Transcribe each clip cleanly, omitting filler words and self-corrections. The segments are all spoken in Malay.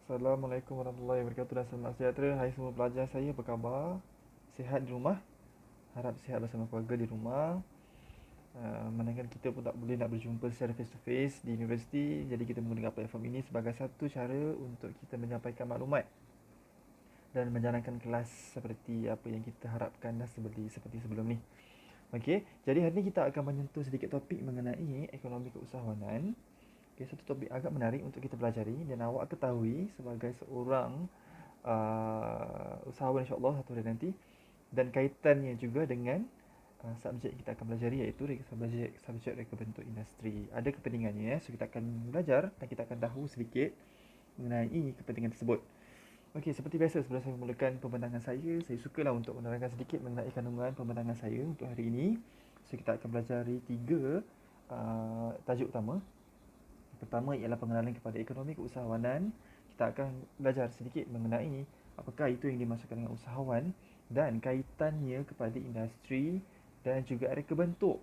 Assalamualaikum warahmatullahi wabarakatuh dan selamat sejahtera. Hai semua pelajar saya, apa khabar? Sihat di rumah? Harap sihat bersama keluarga di rumah. Manakala kita pun tak boleh nak berjumpa secara face to face di universiti, jadi kita menggunakan platform ini sebagai satu cara untuk kita menyampaikan maklumat dan menjalankan kelas seperti apa yang kita harapkan dah seperti sebelum ni. Okey, jadi hari ini kita akan menyentuh sedikit topik mengenai ekonomi keusahawanan. Okay, satu topik agak menarik untuk kita pelajari dan awak ketahui sebagai seorang usahawan insyaAllah satu hari nanti, dan kaitannya juga dengan subjek kita akan pelajari, iaitu subjek reka bentuk industri. Ada kepentingannya, so kita akan belajar dan kita akan tahu sedikit mengenai kepentingan tersebut. Okey, seperti biasa sebelum saya memulakan pembentangan saya sukalah untuk menerangkan sedikit mengenai kandungan pembentangan saya untuk hari ini. So kita akan pelajari tiga tajuk utama. Yang pertama ialah pengenalan kepada ekonomi keusahawanan. Kita akan belajar sedikit mengenai apakah itu yang dimaksudkan dengan usahawan dan kaitannya kepada industri dan juga reka bentuk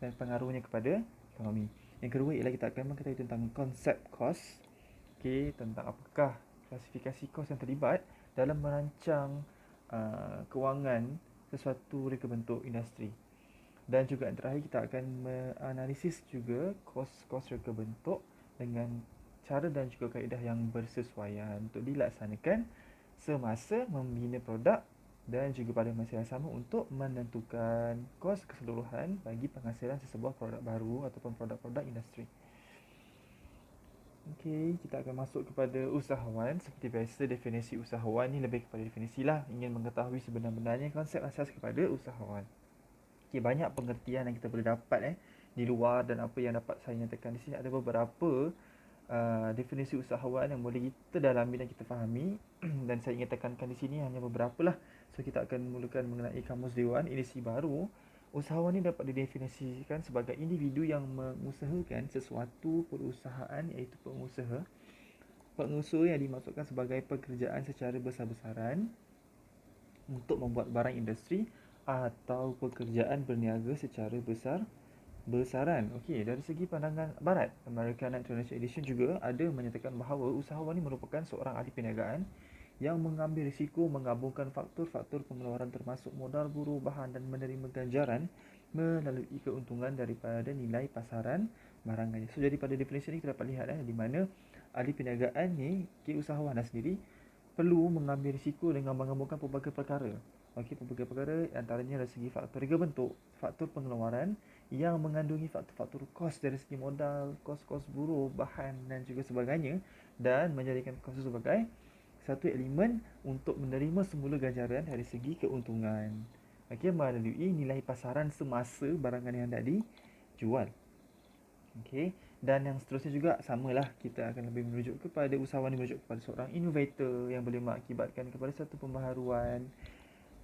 dan pengaruhnya kepada ekonomi. Yang kedua ialah kita akan mengetahui tentang konsep kos. Okey, tentang apakah klasifikasi kos yang terlibat dalam merancang kewangan sesuatu reka bentuk industri. Dan juga yang terakhir kita akan menganalisis juga kos-kos reka bentuk dengan cara dan juga kaedah yang bersesuaian untuk dilaksanakan semasa membina produk dan juga pada masa yang sama untuk menentukan kos keseluruhan bagi penghasilan sesebuah produk baru ataupun produk-produk industri. Okey, kita akan masuk kepada usahawan. Seperti biasa, definisi usahawan ni lebih kepada definisi lah. Ingin mengetahui sebenar-benarnya konsep asas kepada usahawan. Okay, banyak pengertian yang kita boleh dapat di luar, dan apa yang dapat saya nyatakan di sini ada beberapa definisi usahawan yang boleh kita dalami dan kita fahami dan saya ingin tekankan di sini hanya beberapa lah. So kita akan mulakan mengenai Kamus Dewan edisi baru. Usahawan ini dapat didefinisikan sebagai individu yang mengusahakan sesuatu perusahaan, iaitu pengusaha. Pengusaha yang dimaksudkan sebagai pekerjaan secara besar-besaran untuk membuat barang industri atau pekerjaan berniaga secara besaran. Okey, dari segi pandangan barat, American International Edition juga ada menyatakan bahawa usahawan ini merupakan seorang ahli perniagaan yang mengambil risiko menggabungkan faktor-faktor pengeluaran termasuk modal, buruh, bahan dan menerima ganjaran melalui keuntungan daripada nilai pasaran barangannya. So jadi pada definisi ini kita dapat lihat di mana ahli perniagaan ni, usahawan sendiri perlu mengambil risiko dengan menggabungkan pelbagai perkara. Okey, pelbagai perkara antaranya dari segi faktor reka bentuk, faktor pengeluaran yang mengandungi faktor-faktor kos dari segi modal, kos-kos buruh, bahan dan juga sebagainya, dan menjadikan kos sebagai satu elemen untuk menerima semula ganjaran dari segi keuntungan. Okey, melalui nilai pasaran semasa barangan yang hendak dijual. Okey, dan yang seterusnya juga samalah, kita akan lebih merujuk kepada usahawan yang merujuk kepada seorang innovator yang boleh mengakibatkan kepada satu pembaharuan,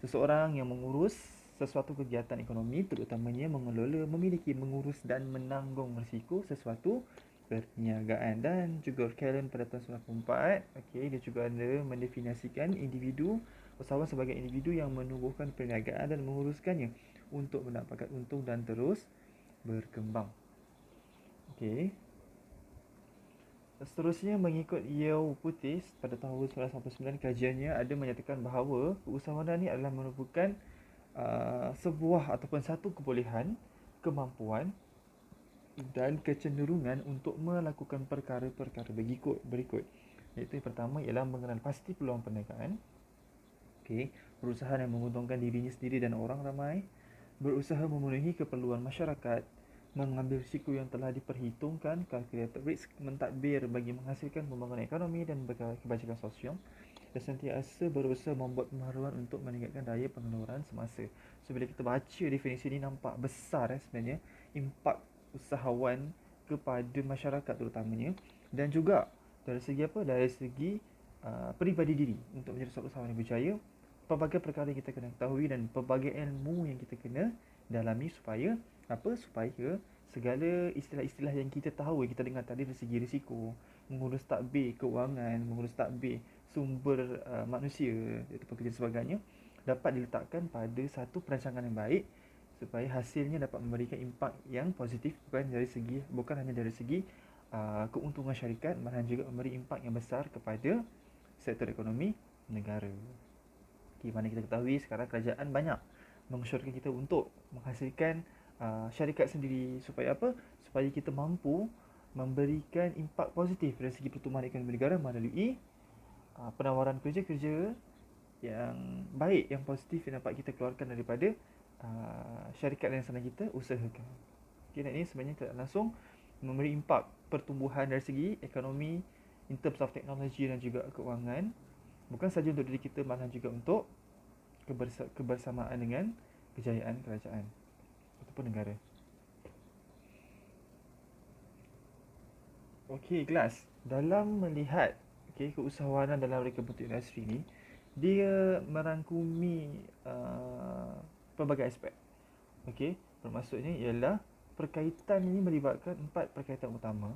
seseorang yang mengurus sesuatu kegiatan ekonomi, terutamanya mengelola, memiliki, mengurus dan menanggung risiko sesuatu perniagaan. Dan juga Kellen pada tahun 1994, okey, dia juga ada mendefinisikan individu usahawan sebagai individu yang menumbuhkan perniagaan dan menguruskannya untuk mendapatkan untung dan terus berkembang. Okey. Seterusnya, mengikut Yeo Putis pada tahun 1989, kajiannya ada menyatakan bahawa keusahawanan ini adalah merupakan sebuah ataupun satu kebolehan, kemampuan dan kecenderungan untuk melakukan perkara-perkara berikut. Iaitu yang pertama ialah mengenal pasti peluang perniagaan. Okey, perusahaan yang menguntungkan dirinya sendiri dan orang ramai, berusaha memenuhi keperluan masyarakat, mengambil risiko yang telah diperhitungkan, calculated risk, mentadbir bagi menghasilkan pembangunan ekonomi dan kebajikan sosial, dan sentiasa berusaha membuat pembaharuan untuk meningkatkan daya pengeluaran semasa. So bila kita baca definisi ini, nampak besar sebenarnya impak usahawan kepada masyarakat terutamanya, dan juga dari segi apa? Dari segi peribadi diri untuk menjadi seorang usahawan yang berjaya. Pelbagai perkara yang kita kena ketahui dan pelbagai ilmu yang kita kena dalami supaya apa? Supaya segala istilah-istilah yang kita tahu, yang kita dengar tadi dari segi risiko, mengurus tadbir kewangan, mengurus tadbir sumber manusia, iaitu pekerja sebagainya, dapat diletakkan pada satu perancangan yang baik supaya hasilnya dapat memberikan impak yang positif, bukan hanya dari segi keuntungan syarikat, malahan juga memberi impak yang besar kepada sektor ekonomi negara. Mana kita ketahui sekarang kerajaan banyak mengesyorkan kita untuk menghasilkan syarikat sendiri. Supaya apa? Supaya kita mampu memberikan impak positif dari segi pertumbuhan ekonomi negara melalui penawaran kerja-kerja yang baik, yang positif yang dapat kita keluarkan daripada syarikat yang sedang kita usahakan. Okay, dan ini sebenarnya tidak langsung memberi impak pertumbuhan dari segi ekonomi in terms of teknologi dan juga keuangan. Bukan sahaja untuk diri kita, malah juga untuk kebersamaan dengan kejayaan kerajaan ataupun negara. Okey, kelas. Dalam melihat keusahawanan dalam reka bentuk industri ni, dia merangkumi pelbagai aspek. Okey, bermaksudnya ialah perkaitan ini melibatkan 4 perkaitan utama.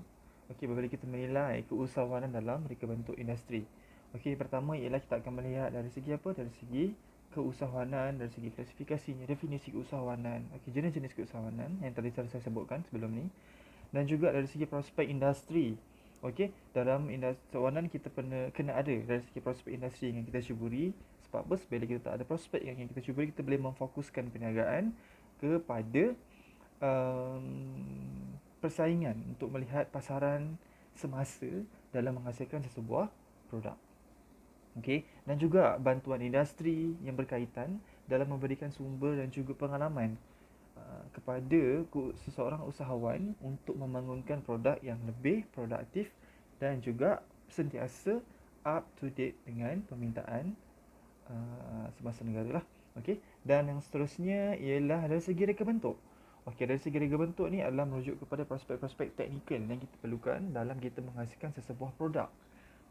Okey, apabila kita menilai keusahawanan dalam reka bentuk industri. Okey, pertama ialah kita akan melihat dari segi apa? Dari segi keusahawanan, dari segi klasifikasinya, definisi keusahawanan. Okey, jenis-jenis keusahawanan yang tadi saya sebutkan sebelum ni. Dan juga dari segi prospek industri. Okey, dalam keusahawanan kita kena ada dari segi prospek industri yang kita cuburi. Sebab apa? Bila kita tak ada prospek yang kita cuburi, kita boleh memfokuskan perniagaan kepada persaingan untuk melihat pasaran semasa dalam menghasilkan sesebuah produk. Okey, dan juga bantuan industri yang berkaitan dalam memberikan sumber dan juga pengalaman kepada seseorang usahawan untuk membangunkan produk yang lebih produktif dan juga sentiasa up to date dengan permintaan semasa negara lah. Okey, dan yang seterusnya ialah dari segi reka bentuk. Okey, dari segi reka bentuk ni adalah merujuk kepada prospek-prospek teknikal yang kita perlukan dalam kita menghasilkan sesebuah produk.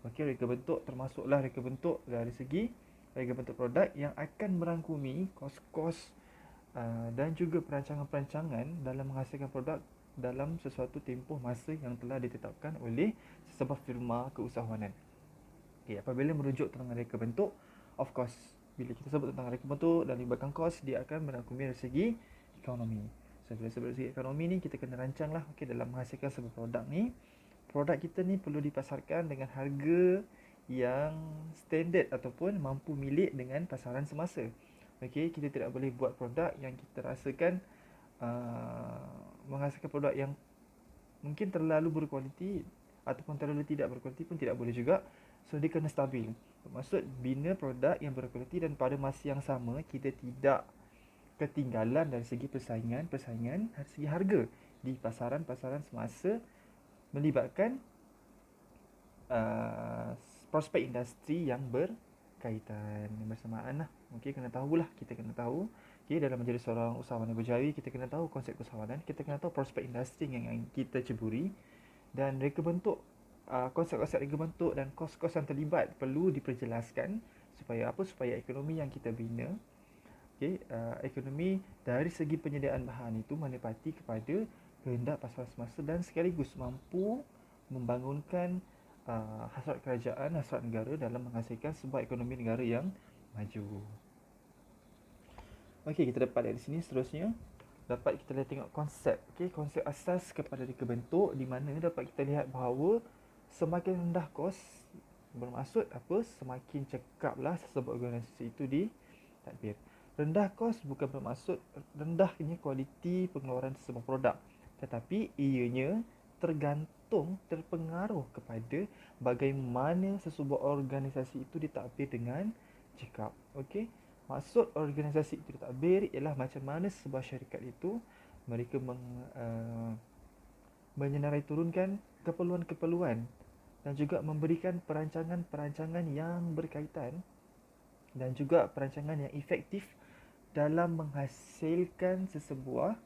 Okey, reka bentuk termasuklah reka bentuk dari segi reka bentuk produk yang akan merangkumi kos-kos dan juga perancangan-perancangan dalam menghasilkan produk dalam sesuatu tempoh masa yang telah ditetapkan oleh sesebuah firma keusahawanan. Okay, apabila merujuk tentang reka bentuk, of course, bila kita sebut tentang reka bentuk dan libatkan kos, dia akan merangkumi dari segi ekonomi. So, bila sebut dari segi ekonomi ni, kita kena rancang lah dalam menghasilkan sebuah produk ni. Produk kita ni perlu dipasarkan dengan harga yang standard ataupun mampu milik dengan pasaran semasa. Okey, kita tidak boleh buat produk yang kita rasakan menghasilkan produk yang mungkin terlalu berkualiti ataupun terlalu tidak berkualiti pun tidak boleh juga. So dia kena stabil. Bermaksud bina produk yang berkualiti dan pada masa yang sama kita tidak ketinggalan dari segi persaingan dari segi harga di pasaran-pasaran semasa melibatkan prospek industri yang berkaitan bersamaan lah. Okey, kena tahulah, kita kena tahu. Okey, dalam menjadi seorang usahawan yang berjaya, kita kena tahu konsep keusahawanan, kita kena tahu prospek industri yang kita ceburi dan reka bentuk, konsep-konsep reka bentuk dan kos-kos yang terlibat perlu diperjelaskan supaya apa? Supaya ekonomi yang kita bina, okey, ekonomi dari segi penyediaan bahan itu menepati kepada kehendak pasaran semasa dan sekaligus mampu membangunkan hasrat kerajaan, hasrat negara dalam menghasilkan sebuah ekonomi negara yang maju. Okey, kita dapat dari sini seterusnya dapat kita lihat tengok konsep. Okey, konsep asas kepada reka bentuk di mana dapat kita lihat bahawa semakin rendah kos bermaksud apa? Semakin cekaplah sesebuah organisasi itu ditadbir. Rendah kos bukan bermaksud rendahnya kualiti pengeluaran sesebuah produk, tetapi ianya terpengaruh kepada bagaimana sesebuah organisasi itu ditadbir dengan cekap. Okey, maksud organisasi itu ditadbir ialah macam mana sebuah syarikat itu mereka menyenarai turunkan keperluan-keperluan dan juga memberikan perancangan-perancangan yang berkaitan dan juga perancangan yang efektif dalam menghasilkan sesebuah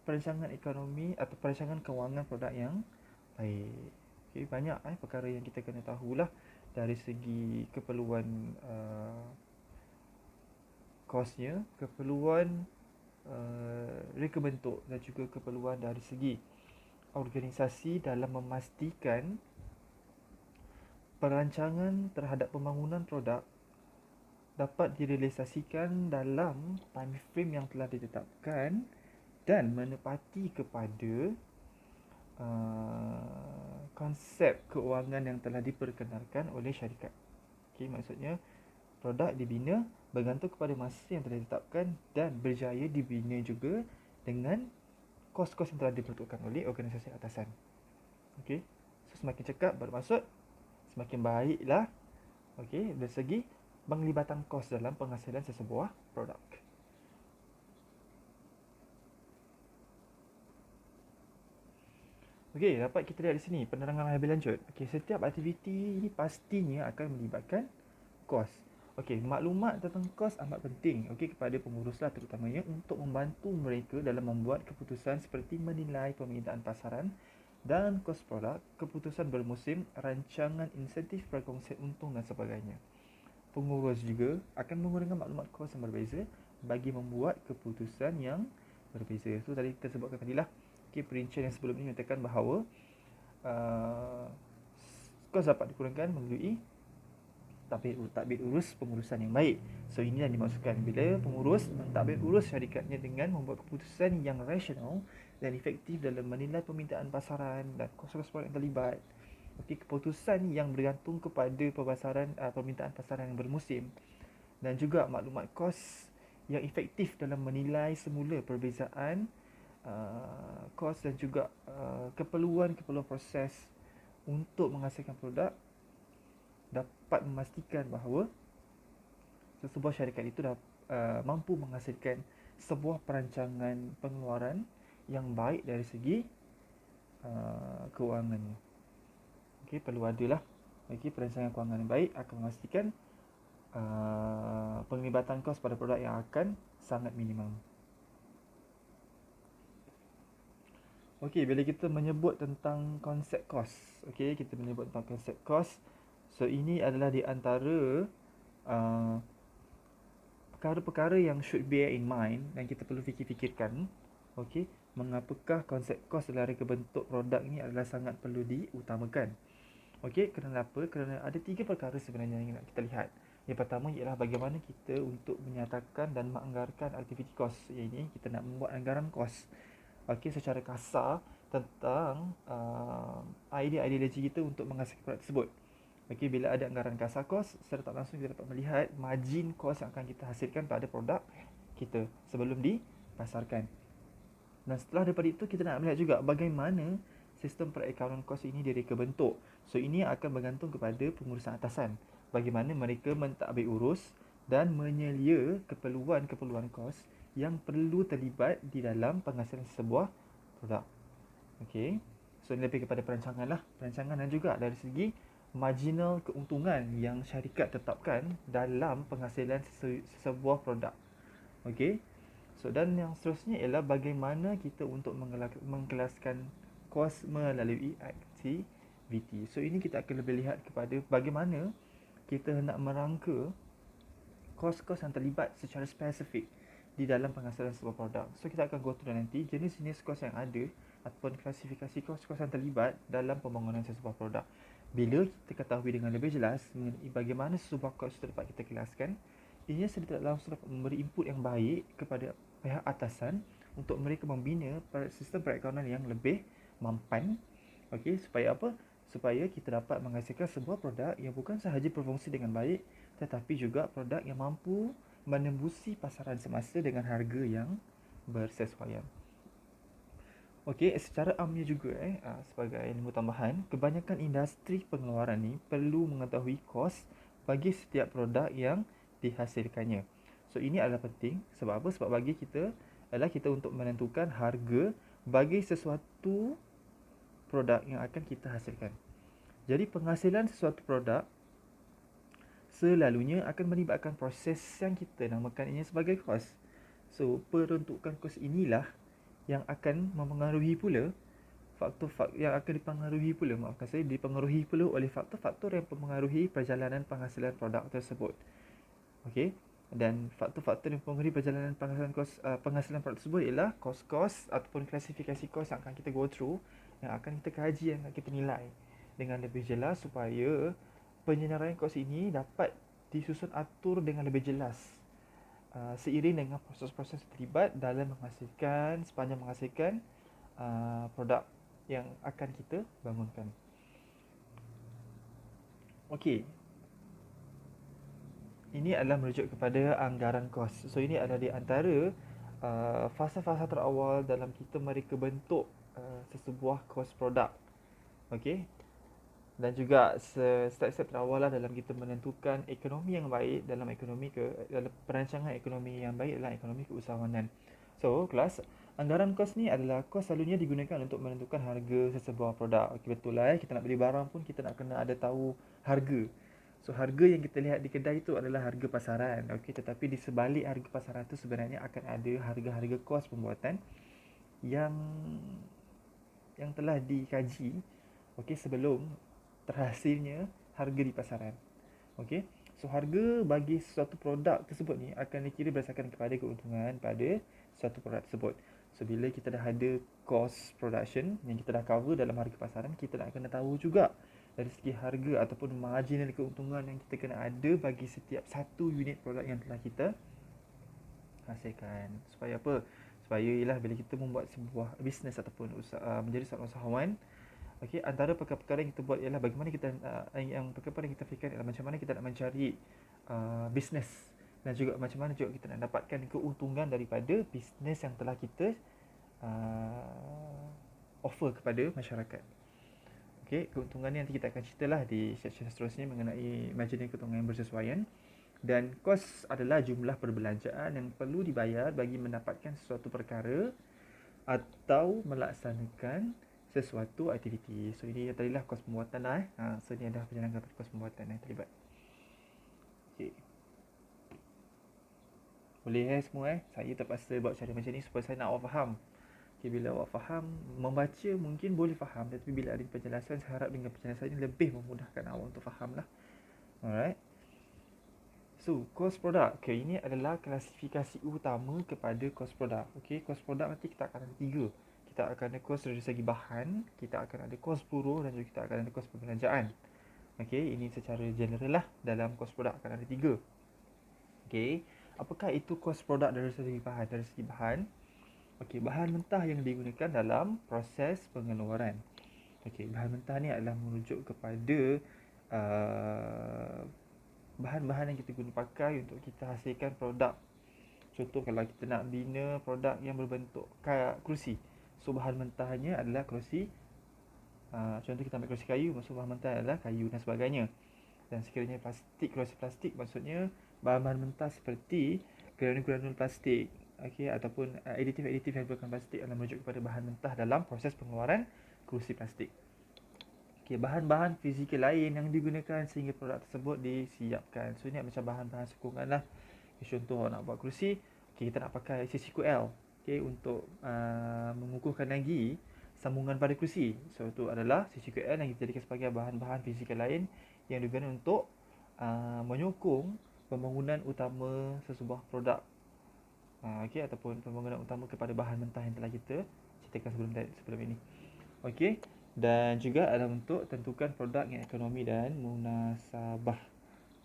perancangan ekonomi atau perancangan kewangan produk yang baik. Okay, banyak perkara yang kita kena tahulah dari segi keperluan kosnya, keperluan reka bentuk dan juga keperluan dari segi organisasi dalam memastikan perancangan terhadap pembangunan produk dapat direalisasikan dalam time frame yang telah ditetapkan dan menepati kepada konsep keuangan yang telah diperkenalkan oleh syarikat. Okey, maksudnya produk dibina bergantung kepada masa yang telah ditetapkan dan berjaya dibina juga dengan kos-kos yang telah diperuntukkan oleh organisasi atasan. Okey. So semakin cekap bermaksud semakin baiklah, okey, dari segi penglibatan kos dalam penghasilan sesebuah produk. Okey, dapat kita lihat di sini penerangan lebih lanjut. Okey, setiap aktiviti ini pastinya akan melibatkan kos. Okey, maklumat tentang kos amat penting, okey, kepada penguruslah terutamanya untuk membantu mereka dalam membuat keputusan seperti menilai permintaan pasaran dan kos produk, keputusan bermusim, rancangan insentif, perkongsian untung dan sebagainya. Pengurus juga akan menggunakan maklumat kos yang berbeza bagi membuat keputusan yang berbeza. Itu tadi kita sebutkan tadilah. Okey, perincian yang sebelum ini menyatakan bahawa uh, kos dapat dikurangkan melalui tadbir urus pengurusan yang baik. So ini yang dimaksudkan bila pengurus mentadbir urus syarikatnya dengan membuat keputusan yang rasional dan efektif dalam menilai permintaan pasaran dan kos-kos produk yang terlibat. Okey, keputusan yang bergantung kepada permintaan pasaran yang bermusim dan juga maklumat kos yang efektif dalam menilai semula perbezaan kos dan juga keperluan proses untuk menghasilkan produk dapat memastikan bahawa sesebuah syarikat itu mampu menghasilkan sebuah perancangan pengeluaran yang baik dari segi keuangannya. Okey, perlu adalah perancangan kewangan yang baik akan memastikan penglibatan kos pada produk yang akan sangat minimum. Okey, bila kita menyebut tentang konsep kos, okey, kita menyebut tentang konsep kos. So ini adalah di antara uh, perkara-perkara yang should bear in mind dan kita perlu fikir-fikirkan. Okey, mengapakah konsep kos dalam reka bentuk produk ni adalah sangat perlu diutamakan. Okey, kerana apa? Kerana ada 3 perkara sebenarnya yang nak kita lihat. Yang pertama ialah bagaimana kita untuk menyatakan dan menganggarkan aktiviti kos. Ini kita nak membuat anggaran kos. Okey, secara kasar tentang idea-ideologi kita untuk menghasilkan produk tersebut. Okey, bila ada anggaran kasar kos, secara tak langsung kita dapat melihat margin kos yang akan kita hasilkan pada produk kita sebelum dipasarkan. Dan setelah daripada itu, kita nak melihat juga bagaimana sistem perakaunan kos ini direka bentuk. So ini akan bergantung kepada pengurusan atasan. Bagaimana mereka mentadbir urus dan menyelia keperluan-keperluan kos yang perlu terlibat di dalam penghasilan sebuah produk. Okey. So ini lebih kepada perancangan lah. Perancangan dan juga dari segi marginal keuntungan yang syarikat tetapkan dalam penghasilan sebuah produk. Okey. So dan yang seterusnya ialah bagaimana kita untuk mengkelaskan kos melalui aktiviti. So ini kita akan lebih lihat kepada bagaimana kita nak merangka kos-kos yang terlibat secara spesifik di dalam penghasilan sebuah produk. So kita akan go through nanti jenis-jenis kos yang ada ataupun klasifikasi kos-kos yang terlibat dalam pembangunan sebuah produk. Bila kita ketahui dengan lebih jelas mengenai bagaimana sebuah kos itu dapat kita kelaskan, ini secara tidak langsung dapat memberi input yang baik kepada pihak atasan untuk mereka membina sistem perakaunan yang lebih mampan. Okey, supaya apa? Supaya kita dapat menghasilkan sebuah produk yang bukan sahaja berfungsi dengan baik, tetapi juga produk yang mampu menembusi pasaran semasa dengan harga yang bersesuaian. Okey, secara amnya juga sebagai ilmu tambahan, kebanyakan industri pengeluaran ni perlu mengetahui kos bagi setiap produk yang dihasilkannya. So ini adalah penting sebab apa? Sebab bagi kita adalah kita untuk menentukan harga bagi sesuatu produk yang akan kita hasilkan. Jadi penghasilan sesuatu produk selalunya akan melibatkan proses yang kita namakan ini sebagai kos. So peruntukan kos inilah yang akan mempengaruhi pula dipengaruhi pula oleh faktor-faktor yang mempengaruhi perjalanan penghasilan produk tersebut. Okey, dan faktor-faktor yang mempengaruhi perjalanan penghasilan produk tersebut ialah kos-kos ataupun klasifikasi kos yang akan kita go through, yang akan kita kaji, yang akan kita nilai dengan lebih jelas supaya penyenaraian kos ini dapat disusun atur dengan lebih jelas seiring dengan proses-proses terlibat dalam sepanjang menghasilkan produk yang akan kita bangunkan. Okey, ini adalah merujuk kepada anggaran kos. So ini adalah di antara fasa-fasa terawal dalam kita mereka bentuk sesebuah kos produk. Okey. Dan juga step-step terawal lah dalam kita menentukan ekonomi yang baik dalam dalam perancangan ekonomi yang baik adalah ekonomi keusahawanan. So, kelas anggaran kos ni adalah kos selalunya digunakan untuk menentukan harga sesebuah produk. Okey, betul lah kita nak beli barang pun kita nak kena ada tahu harga. So, harga yang kita lihat di kedai itu adalah harga pasaran. Okey, tetapi di sebalik harga pasaran tu sebenarnya akan ada harga-harga kos pembuatan yang telah dikaji, okey, sebelum terhasilnya harga di pasaran. Okey. So harga bagi suatu produk tersebut ni akan dikira berdasarkan kepada keuntungan pada suatu produk tersebut. So bila kita dah ada cost production yang kita dah cover dalam harga pasaran, kita nak kena tahu juga dari segi harga ataupun marginal keuntungan yang kita kena ada bagi setiap satu unit produk yang telah kita hasilkan. Supaya apa? Supaya ialah bila kita membuat sebuah bisnes ataupun menjadi seorang usahawan, okey, antara perkara-perkara yang kita buat ialah bagaimana kita yang perkara yang kita fikirkan ialah macam mana kita nak mencari bisnes dan juga macam mana juga kita nak dapatkan keuntungan daripada bisnes yang telah kita offer kepada masyarakat. Okey, keuntungan ni nanti kita akan ceritalah di section seterusnya mengenai marginal keuntungan yang bersesuaian. Dan kos adalah jumlah perbelanjaan yang perlu dibayar bagi mendapatkan sesuatu perkara atau melaksanakan sesuatu aktiviti. So ini tadilah kos pembuatan lah. So ini adalah penjelasan kos pembuatan yang terlibat. Okay. Boleh semua Saya terpaksa buat cara macam ni supaya saya nak awak faham. Okay, bila awak faham, membaca mungkin boleh faham, tapi bila ada penjelasan, saya harap dengan penjelasan ini lebih memudahkan awak untuk faham lah. Alright. So, kos produk. Okay, ini adalah klasifikasi utama kepada kos produk. Okay, kos produk nanti kita akan ada 3. Kita akan ada kos dari segi bahan, kita akan ada kos buruh dan juga kita akan ada kos perbelanjaan. Okay, ini secara general lah dalam kos produk akan ada 3. Okay, apakah itu kos produk dari segi bahan? Dari segi bahan, okay, bahan mentah yang digunakan dalam proses pengeluaran. Okay, bahan mentah ni adalah merujuk kepada bahan-bahan yang kita guna pakai untuk kita hasilkan produk. Contoh kalau kita nak bina produk yang berbentuk kerusi, so bahan mentahnya adalah kerusi. Contoh kita ambil kerusi kayu, maksud bahan mentah adalah kayu dan sebagainya. Dan sekiranya kerusi plastik, maksudnya bahan-bahan mentah seperti granul-granul plastik, okay, ataupun aditif-aditif yang berbahan plastik adalah merujuk kepada bahan mentah dalam proses pengeluaran kerusi plastik. Okay, bahan-bahan fizikal lain yang digunakan sehingga produk tersebut disiapkan. So ni macam bahan-bahan sokongan lah. Contoh nak buat kerusi, okay, kita nak pakai CCQL, okay, untuk mengukuhkan lagi sambungan pada kerusi. So itu adalah CCQL yang kita jadikan sebagai bahan-bahan fizikal lain yang digunakan untuk menyokong pembangunan utama sesebuah produk, okay, ataupun pembangunan utama kepada bahan mentah yang telah kita ceritakan sebelum ini. Okay. Dan juga adalah untuk tentukan produk yang ekonomi dan munasabah.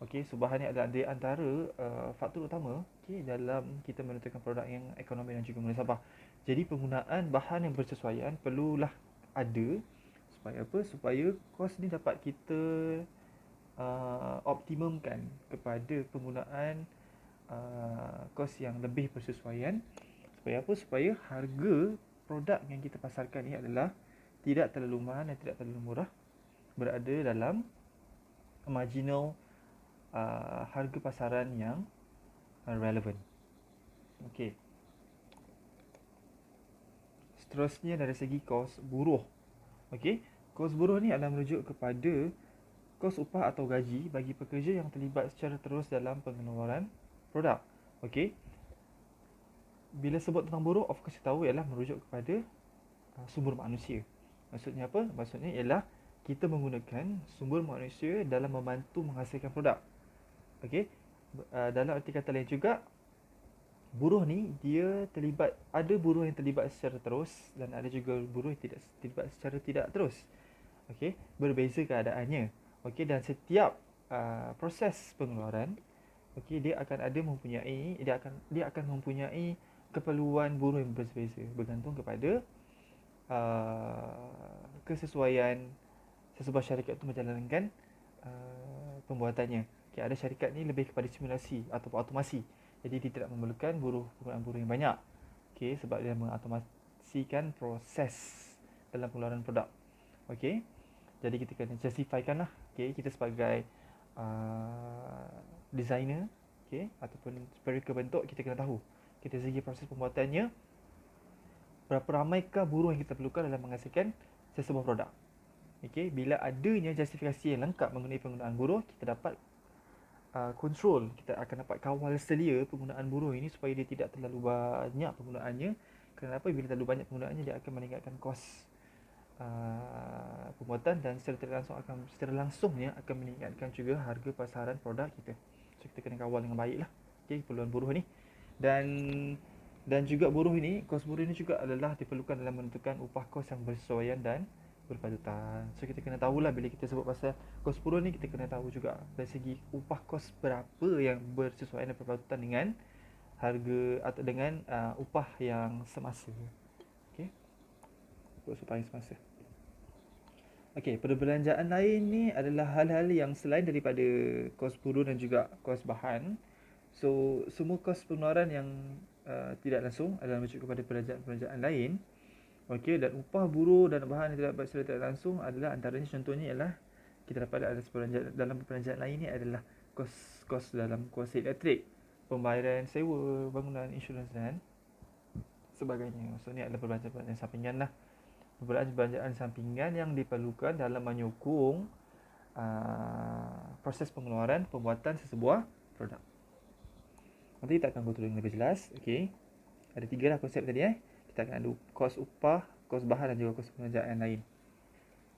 Okey, so bahan ni adalah di antara faktor utama, okey, dalam kita menentukan produk yang ekonomi dan juga munasabah. Jadi penggunaan bahan yang bersesuaian perlulah ada supaya apa? Supaya kos ni dapat kita optimumkan kepada penggunaan kos yang lebih bersesuaian. Supaya apa? Supaya harga produk yang kita pasarkan ni adalah tidak terlalu mahal dan tidak terlalu murah, berada dalam marginal harga pasaran yang relevan. Okey. Seterusnya dari segi kos buruh. Okey, kos buruh ni adalah merujuk kepada kos upah atau gaji bagi pekerja yang terlibat secara terus dalam pengeluaran produk. Okey. Bila sebut tentang buruh, of course kita tahu ialah merujuk kepada sumber manusia. Maksudnya apa? Maksudnya ialah kita menggunakan sumber manusia dalam membantu menghasilkan produk. Okey. Dalam arti kata lain juga, buruh ni dia terlibat, ada buruh yang terlibat secara terus dan ada juga buruh yang tidak terlibat secara tidak terus. Okey, berbeza keadaannya. Okey, dan setiap proses pengeluaran, okey, dia akan mempunyai keperluan buruh yang berbeza bergantung kepada kesesuaian sesebuah syarikat itu menjalankan pembuatannya. Okay, ada syarikat ni lebih kepada simulasi atau automasi. Jadi dia tidak memerlukan penggunaan buruh yang banyak. Okay, sebab dia mengautomasikan proses dalam pengeluaran produk. Okay, jadi kita kena justifikan lah. Okay, kita sebagai designer, okay, ataupun spherical bentuk, kita kena tahu kita segi proses pembuatannya, berapa ramaikah buruh yang kita perlukan dalam menghasilkan sesebuah produk. Okay, bila adanya justifikasi yang lengkap mengenai penggunaan buruh, kita dapat control, kita akan dapat kawal selia penggunaan buruh ini supaya dia tidak terlalu banyak penggunaannya. Kenapa? Bila terlalu banyak penggunaannya, dia akan meningkatkan kos pembuatan dan secara langsungnya akan meningkatkan juga harga pasaran produk kita. So kita kena kawal dengan baik lah, okay, keperluan buruh ni. Dan juga buruh ini, kos buruh ini juga adalah diperlukan dalam menentukan upah kos yang bersesuaian dan berpatutan. So kita kena tahulah bila kita sebut pasal kos buruh ni, kita kena tahu juga dari segi upah kos berapa yang bersesuaian dan berpatutan dengan harga atau dengan upah yang semasa. Okey. Upah yang semasa. Okey, perbelanjaan lain ni adalah hal-hal yang selain daripada kos buruh dan juga kos bahan. So semua kos pengeluaran yang tidak langsung adalah merujuk kepada perbelanjaan lain. Okey, dan upah buruh dan bahan yang tidak secara tidak langsung adalah antaranya, contohnya ialah kita dapat ada dalam perbelanjaan lain ni adalah kos dalam kuasa elektrik, pembayaran sewa, bangunan, insurans dan sebagainya. So ni adalah perbelanjaan sampingan lah. Perbelanjaan sampingan yang diperlukan dalam menyokong proses pengeluaran pembuatan sesebuah produk. Nanti kita akan go through lebih jelas. Okey. Ada 3 lah konsep tadi Kita akan ada kos upah, kos bahan dan juga kos perbelanjaan lain.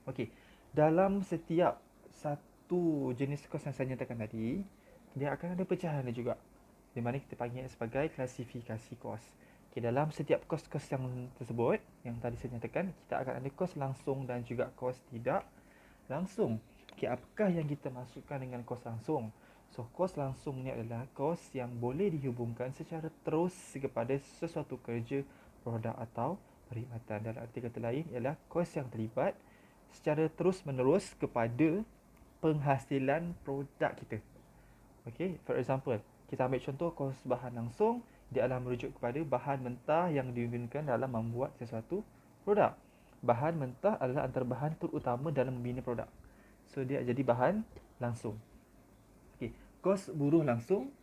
Okey. Dalam setiap satu jenis kos yang saya nyatakan tadi, dia akan ada pecahan dia juga, di mana kita panggil sebagai klasifikasi kos. Okey, dalam setiap kos-kos yang tersebut yang tadi saya nyatakan, kita akan ada kos langsung dan juga kos tidak langsung. Okey, apakah yang kita masukkan dengan kos langsung? So, kos langsung ni adalah kos yang boleh dihubungkan secara terus kepada sesuatu kerja, produk atau perkhidmatan. Dalam arti kata lain ialah kos yang terlibat secara terus-menerus kepada penghasilan produk kita. Okay, for example, kita ambil contoh kos bahan langsung, dia adalah merujuk kepada bahan mentah yang digunakan dalam membuat sesuatu produk. Bahan mentah adalah antara bahan terutama dalam membina produk. So, dia jadi bahan langsung. Kos buruh langsung,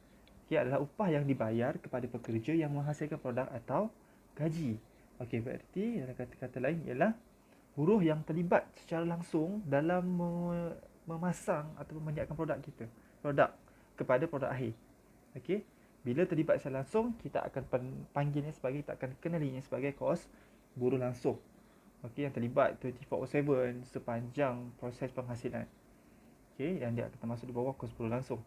ia adalah upah yang dibayar kepada pekerja yang menghasilkan produk atau gaji. Okey, berarti dalam kata-kata lain ialah buruh yang terlibat secara langsung dalam memasang atau menyiapkan produk kita, produk kepada produk akhir. Okey, bila terlibat secara langsung, kita akan panggilnya sebagai, kita akan kenalinya sebagai kos buruh langsung. Okey, yang terlibat 24/7 sepanjang proses penghasilan. Okey, yang dia akan termasuk di bawah kos buruh langsung.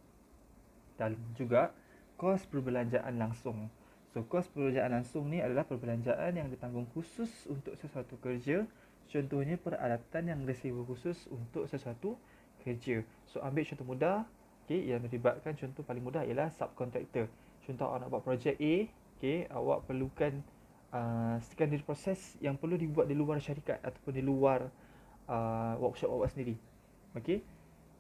Dan juga kos perbelanjaan langsung. So, kos perbelanjaan langsung ni adalah perbelanjaan yang ditanggung khusus untuk sesuatu kerja. Contohnya peralatan yang disewa khusus untuk sesuatu kerja. So, ambil contoh mudah, okay, yang melibatkan contoh paling mudah ialah subkontraktor. Contoh awak nak buat projek A, okay, awak perlukan standard proses yang perlu dibuat di luar syarikat ataupun di luar workshop awak sendiri. Okay.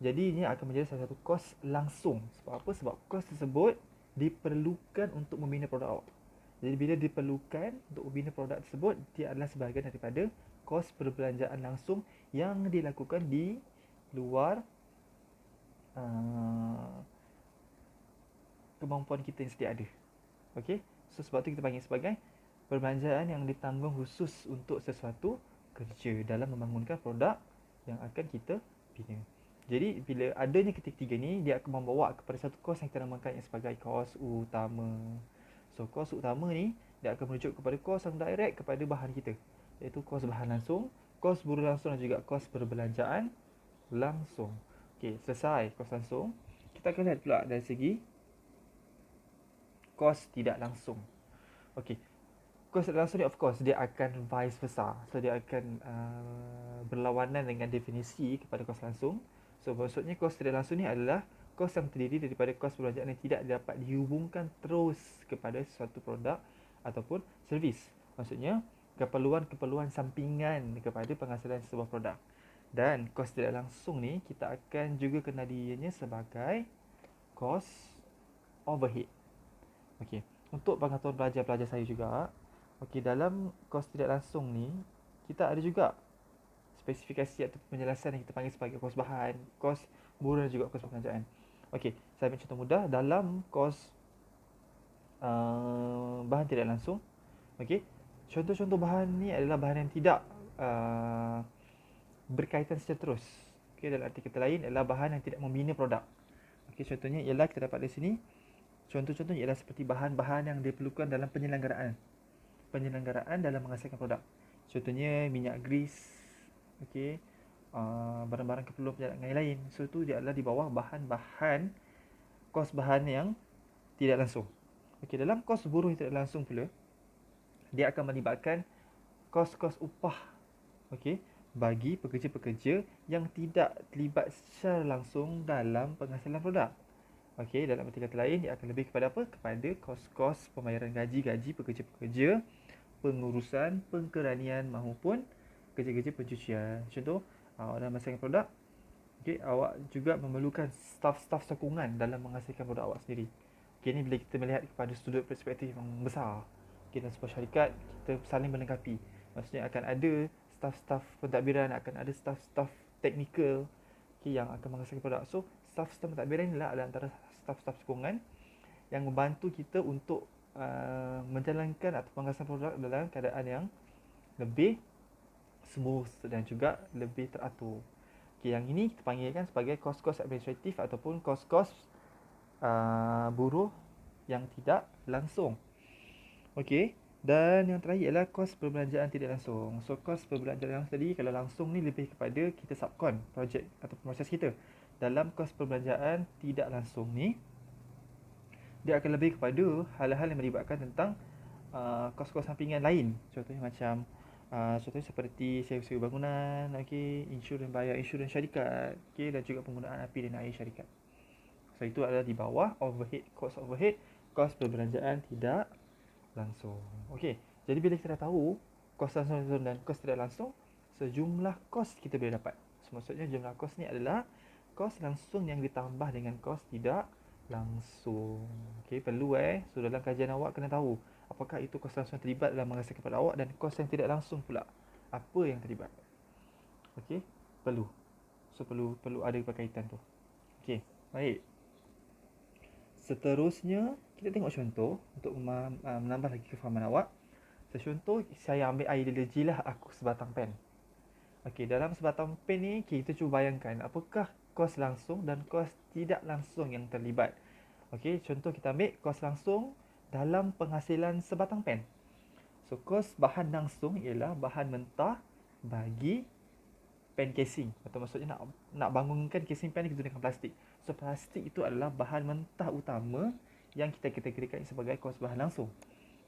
Jadi ini akan menjadi salah satu kos langsung. Sebab apa? Sebab kos tersebut diperlukan untuk membina produk awak. Jadi bila diperlukan untuk membina produk tersebut, dia adalah sebahagian daripada kos perbelanjaan langsung yang dilakukan di luar kemampuan kita yang sedia ada. Okey? So sebab tu kita panggil sebagai perbelanjaan yang ditanggung khusus untuk sesuatu kerja dalam membangunkan produk yang akan kita bina. Jadi bila adanya ketiga-tiga ni, dia akan membawa kepada satu kos yang kita namakan sebagai kos utama. So kos utama ni dia akan merujuk kepada kos yang direct kepada bahan kita, iaitu kos bahan langsung, kos buruh langsung dan juga kos perbelanjaan langsung. Okey, selesai kos langsung. Kita akan lihat pula dari segi kos tidak langsung. Okey, kos tidak langsung ni of course dia akan vice versa. So dia akan berlawanan dengan definisi kepada kos langsung. So maksudnya kos tidak langsung ni adalah kos yang terdiri daripada kos perbelanjaan yang tidak dapat dihubungkan terus kepada sesuatu produk ataupun servis. Maksudnya keperluan-keperluan sampingan kepada penghasilan sebuah produk. Dan kos tidak langsung ni kita akan juga kenali ianya sebagai kos overhead. Okey, untuk pengetahuan pelajar-pelajar saya juga, okey, dalam kos tidak langsung ni kita ada juga spesifikasi atau penjelasan yang kita panggil sebagai kos bahan, kos buruh dan juga kos pengerjaan. Okey, saya ambil contoh mudah dalam kos bahan tidak langsung. Okey, contoh-contoh bahan ni adalah bahan yang tidak berkaitan secara terus. Okey, dalam arti kata lain adalah bahan yang tidak membina produk. Okey, contohnya ialah kita dapat di sini. Contoh-contohnya ialah seperti bahan-bahan yang diperlukan dalam penyelenggaraan. Penyelenggaraan dalam menghasilkan produk. Contohnya minyak grease. Okey. Barang-barang keperluan perjalanan lain. So tu dia adalah di bawah bahan-bahan kos bahan yang tidak langsung. Okey, dalam kos buruh yang tidak langsung pula, dia akan melibatkan kos-kos upah. Okey, bagi pekerja-pekerja yang tidak terlibat secara langsung dalam penghasilan produk. Okey, dalam arti kata lain, dia akan lebih kepada apa? Kepada kos-kos pembayaran gaji-gaji pekerja-pekerja, pengurusan, pengkeranian maupun kerja-kerja pencucian. Contoh, dalam menghasilkan produk, okey, awak juga memerlukan staf-staf sokongan dalam menghasilkan produk awak sendiri. Okey, ni bila kita melihat kepada sudut perspektif yang besar. Okey, dalam sebuah syarikat, kita saling melengkapi. Maksudnya akan ada staf-staf pentadbiran, akan ada staf-staf teknikal, okey, yang akan menghasilkan produk. So, staf-staf pentadbiran inilah adalah antara staf-staf sokongan yang membantu kita untuk menjalankan atau menghasilkan produk dalam keadaan yang lebih smooth dan juga lebih teratur. Okay, yang ini kita panggilkan sebagai kos-kos administratif ataupun kos-kos buruh yang tidak langsung. Okey, dan yang terakhir adalah kos perbelanjaan tidak langsung. So, kos perbelanjaan langsung tadi, kalau langsung ni lebih kepada kita subkon projek atau proses kita. Dalam kos perbelanjaan tidak langsung ni, dia akan lebih kepada hal-hal yang melibatkan tentang kos-kos sampingan lain. Contohnya macam contohnya seperti sewa-sewa bangunan, okey, bayar insurans syarikat, okey, dan juga penggunaan api dan air syarikat. So, itu adalah di bawah overhead, kos perbelanjaan tidak langsung. Okey, jadi bila kita dah tahu kos langsung dan kos tidak langsung, sejumlah kos kita boleh dapat. So, maksudnya jumlah kos ni adalah kos langsung yang ditambah dengan kos tidak langsung. Okey, perlu so dalam kajian awak kena tahu apakah itu kos langsung yang terlibat dalam menghasilkan kepada awak dan kos yang tidak langsung pula apa yang terlibat. Okey, perlu. So perlu ada berkaitan tu. Okey, baik. Seterusnya kita tengok contoh untuk menambah lagi kefahaman awak. Contoh, saya ambil ideologi lah aku sebatang pen. Okey, dalam sebatang pen ni kita cuba bayangkan apakah kos langsung dan kos tidak langsung yang terlibat. Okey, contoh kita ambil kos langsung dalam penghasilan sebatang pen. So, kos bahan langsung ialah bahan mentah bagi pen casing. Atau maksudnya nak bangunkan casing pen kita gunakan plastik. So, plastik itu adalah bahan mentah utama yang kita kategorikan sebagai kos bahan langsung.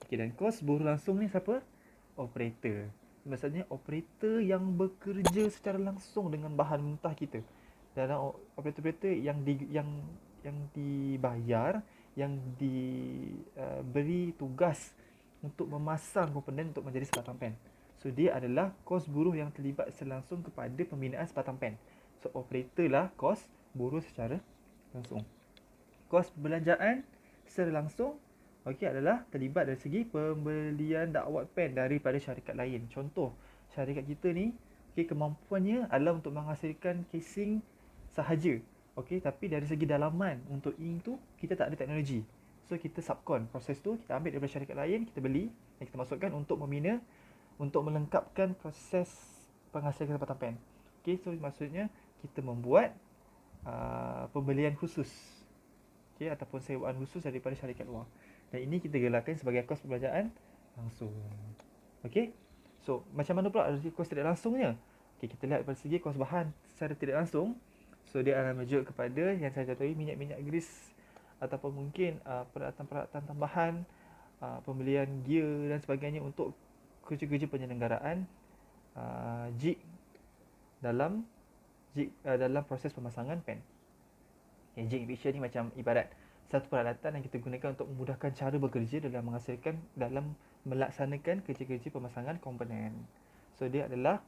Okey, dan kos buruh langsung ni siapa? Operator. Maksudnya operator yang bekerja secara langsung dengan bahan mentah kita. Dalam operator-operator yang dibayar, yang diberi tugas untuk memasang komponen untuk menjadi sebatang pen. So, dia adalah kos buruh yang terlibat secara langsung kepada pembinaan sebatang pen. So, operator lah kos buruh secara langsung. Kos perbelanjaan secara langsung, okey, adalah terlibat dari segi pembelian dakwat pen daripada syarikat lain. Contoh, syarikat kita ni, okey, kemampuannya adalah untuk menghasilkan casing sahaja. Okey, tapi dari segi dalaman untuk ink tu kita tak ada teknologi. So, kita subkon proses tu, kita ambil daripada syarikat lain, kita beli dan kita masukkan untuk membina, untuk melengkapkan proses penghasilan sebatang pen. Okey, so maksudnya kita membuat pembelian khusus, okey, ataupun sewaan khusus daripada syarikat luar. Dan ini kita gelarkan sebagai kos perbelanjaan langsung. Okey. So, macam mana pula dari kos tidak langsungnya? Okey, kita lihat dari segi kos bahan secara tidak langsung. So, dia akan merujuk kepada yang saya contohi minyak-minyak grease ataupun mungkin peralatan-peralatan tambahan, pembelian gear dan sebagainya untuk kerja-kerja penyelenggaraan jig dalam proses pemasangan pen. Jig fixture ni macam ibarat satu peralatan yang kita gunakan untuk memudahkan cara bekerja dalam melaksanakan kerja-kerja pemasangan komponen. So dia adalah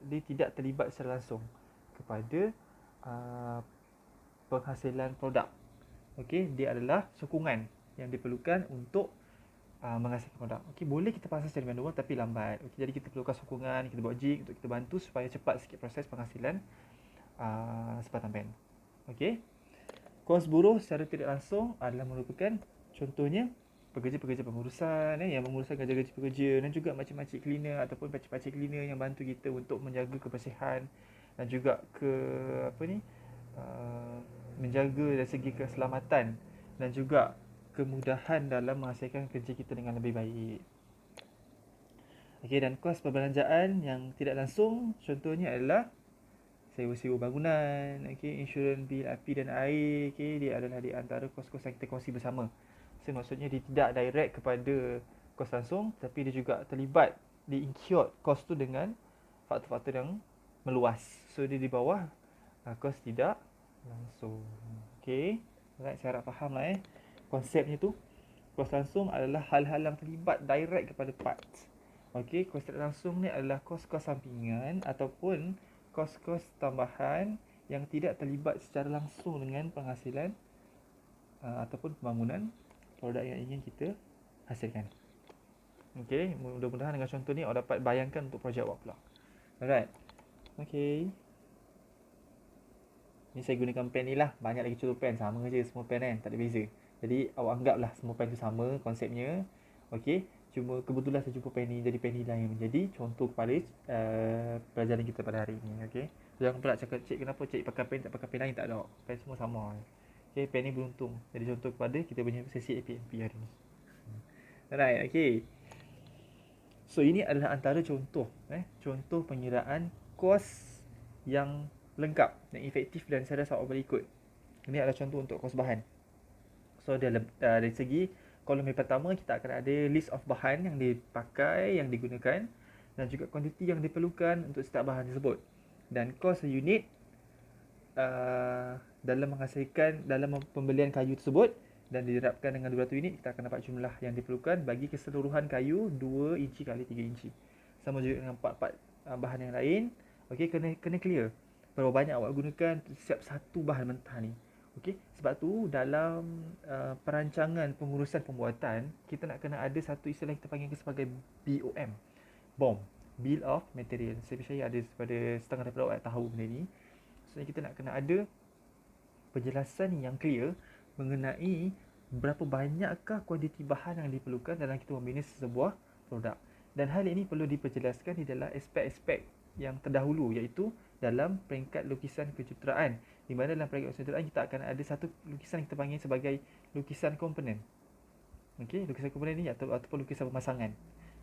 dia tidak terlibat secara langsung kepada penghasilan produk. Okey, dia adalah sokongan yang diperlukan untuk menghasilkan produk. Okey, boleh kita pasang secara manual tapi lambat. Okey, jadi kita perlukan sokongan, kita buat jig untuk kita bantu supaya cepat sikit proses penghasilan sebatang pen. Okey. Kos buruh secara tidak langsung adalah merupakan contohnya pekerja-pekerja pengurusan yang menguruskan gaji-gaji pekerja dan juga makcik-makcik cleaner ataupun pakcik-pakcik cleaner yang bantu kita untuk menjaga kebersihan dan juga menjaga dari segi keselamatan dan juga kemudahan dalam menghasilkan kerja kita dengan lebih baik. Okey, dan kos perbelanjaan yang tidak langsung contohnya adalah sewa bangunan, okey, insurans bil api dan air, okey, dia adalah di antara kos-kos yang kita kongsi bersama. So maksudnya dia tidak direct kepada kos langsung tapi dia juga terlibat di incurred kos tu dengan faktor-faktor yang meluas. So dia di bawah kos tidak langsung. Okey. Alright, saya harap faham lah konsepnya tu. Kos langsung adalah hal-hal yang terlibat direct kepada parts. Okey, kos tidak langsung ni adalah kos-kos sampingan ataupun kos-kos tambahan yang tidak terlibat secara langsung dengan penghasilan ataupun pembangunan produk yang ingin kita hasilkan. Okey, mudah-mudahan dengan contoh ni awak dapat bayangkan untuk projek awak pula. Alright. Okey. Ni saya gunakan pen ni lah. Banyak lagi contoh pen. Sama je semua pen kan. Tak ada beza. Jadi awak anggaplah semua pen tu sama konsepnya. Okey. Cuma kebetulan saya jumpa pen ni jadi pen ni lah yang menjadi contoh kepada pelajaran kita pada hari ini. Okey. Jangan pula cakap cik kenapa cik pakai pen tak pakai pen lain, tak ada. Pen semua sama. Okey, pen ni beruntung. Jadi contoh kepada kita punya sesi APMP hari ni. Alright, okey. So ini adalah antara contoh contoh pengiraan kos yang lengkap, yang efektif dan saya rasa awak boleh ikut. Ini adalah contoh untuk kos bahan. So dari segi kolom yang pertama kita akan ada list of bahan yang dipakai, yang digunakan dan juga kuantiti yang diperlukan untuk setiap bahan tersebut. Dan kos unit dalam pembelian kayu tersebut dan diterapkan dengan 200 unit, kita akan dapat jumlah yang diperlukan bagi keseluruhan kayu 2 inci kali 3 inci. Sama juga dengan part-part bahan yang lain. Okey, kena clear berapa banyak awak gunakan setiap satu bahan mentah ni. Okey, sebab tu dalam perancangan pengurusan pembuatan, kita nak kena ada satu istilah yang kita panggil sebagai BOM. BOM, Bill of Material. Saya percaya ada pada setengah daripada awak tahu benda ni. So kita nak kena ada penjelasan yang clear mengenai berapa banyakkah kuantiti bahan yang diperlukan dalam kita membina sebuah produk. Dan hal ini perlu diperjelaskan di dalam aspek-aspek yang terdahulu, iaitu dalam peringkat lukisan kejuruteraan, di mana dalam peringkat kejuruteraan kita akan ada satu lukisan yang kita panggil sebagai lukisan komponen. Okey, lukisan komponen ni ataupun lukisan pemasangan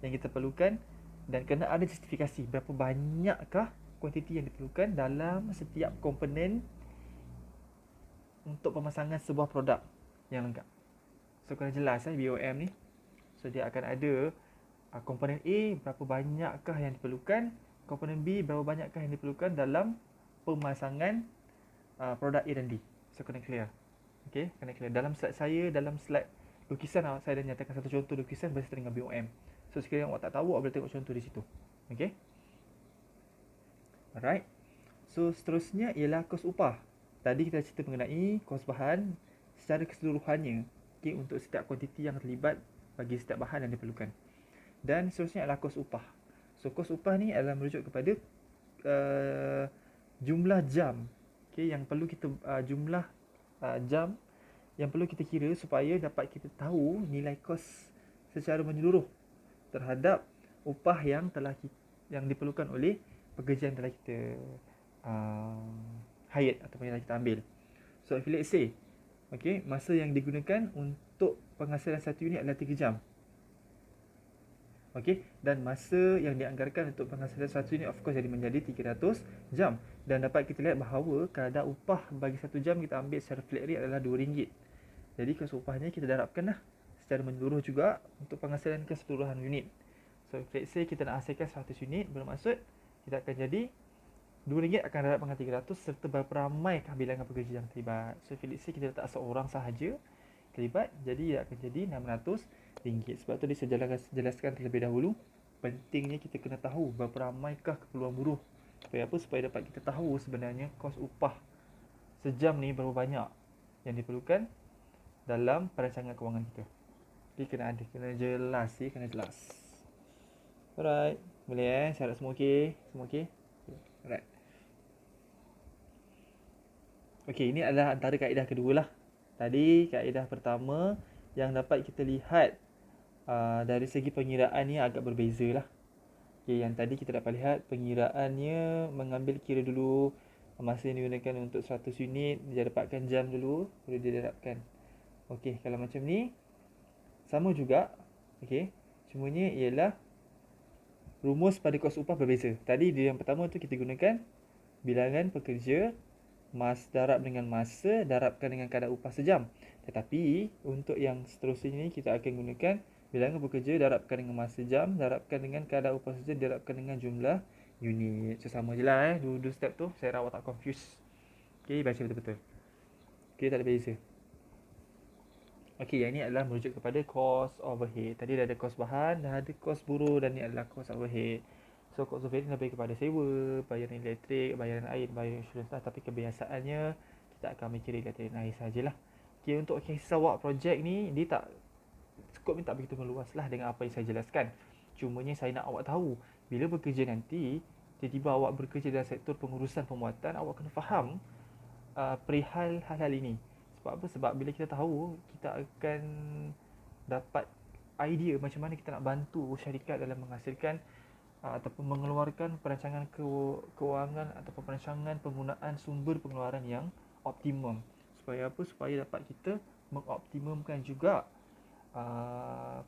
yang kita perlukan dan kena ada justifikasi berapa banyakkah kuantiti yang diperlukan dalam setiap komponen untuk pemasangan sebuah produk yang lengkap. So kena jelas BOM ni. So dia akan ada komponen A berapa banyakkah yang diperlukan, komponen B berapa banyakkah yang diperlukan dalam pemasangan produk A dan D. So kena clear. Okey, kena clear. Dalam slide lukisan saya dah nyatakan satu contoh lukisan berserta dengan BOM. So sekiranya awak tak tahu, awak boleh tengok contoh di situ. Okey. Alright. So seterusnya ialah kos upah. Tadi kita cerita mengenai kos bahan secara keseluruhannya, okay, untuk setiap kuantiti yang terlibat bagi setiap bahan yang diperlukan. Dan seterusnya adalah kos upah. So kos upah ni adalah merujuk kepada jumlah jam, okay, yang perlu kita jumlah jam yang perlu kita kira supaya dapat kita tahu nilai kos secara menyeluruh terhadap upah yang diperlukan oleh pekerja yang telah kita hire ataupun yang kita ambil. So if let's say, okay, masa yang digunakan untuk penghasilan satu unit adalah 3 jam. Okay, dan masa yang dianggarkan untuk penghasilan satu unit of course jadi menjadi 300 jam. Dan dapat kita lihat bahawa kadar upah bagi 1 jam kita ambil secara flat rate adalah RM2. Jadi kos upahnya kita darabkan lah secara menyeluruh juga untuk penghasilan keseluruhan unit. So let's say kita nak hasilkan 100 unit, bermaksud kita akan jadi RM2 akan darab dengan 300 serta berapa ramaikah bilangan pekerja yang terlibat. So let's say kita letak seorang sahaja terlibat, jadi ia akan jadi RM600. Sebab tu dia jelaskan terlebih dahulu, pentingnya kita kena tahu berapa ramaikah keperluan buruh. Supaya apa? Supaya dapat kita tahu sebenarnya kos upah sejam ni berapa banyak yang diperlukan dalam perancangan kewangan kita. Jadi kena jelas sih, kena jelas. Alright, boleh saya harap semua okey? Semua okey? Alright. Okey, ini adalah antara kaedah kedua lah. Tadi kaedah pertama yang dapat kita lihat dari segi pengiraan ni agak berbeza lah. Okay, yang tadi kita dapat lihat pengiraannya mengambil kira dulu masa yang digunakan untuk 100 unit, dia dapatkan jam dulu, baru dia darabkan. Okey, kalau macam ni sama juga. Okey, cumanya ialah rumus pada kos upah berbeza. Tadi dia yang pertama tu kita gunakan bilangan pekerja darab dengan masa darabkan dengan kadar upah sejam. Tetapi untuk yang seterusnya ni kita akan gunakan bilangan pekerja darabkan dengan masa jam darabkan dengan kadar upah sejam darabkan dengan jumlah unit. So sama je lah dua step tu. Saya harap awak tak confuse. Okay, baca betul-betul. Okay, tak ada beza. Okay, yang ni adalah merujuk kepada cost overhead. Tadi dah ada cost bahan, dah ada cost buruh dan ni adalah cost overhead. So cost overhead ni lebih kepada sewa, bayaran elektrik, bayaran air, bayaran insurans lah. Tapi kebiasaannya kita akan mikir elektrik dan air sajalah. Okay, untuk kisah awak projek ni, dia tak skop ni tak begitu meluas lah dengan apa yang saya jelaskan. Cumanya saya nak awak tahu, bila bekerja nanti, tiba-tiba awak bekerja dalam sektor pengurusan pembuatan, awak kena faham perihal hal-hal ini. Sebab apa? Sebab bila kita tahu, kita akan dapat idea macam mana kita nak bantu syarikat dalam menghasilkan ataupun mengeluarkan perancangan kewangan ataupun perancangan penggunaan sumber pengeluaran yang optimum. Supaya apa? Supaya dapat kita mengoptimumkan juga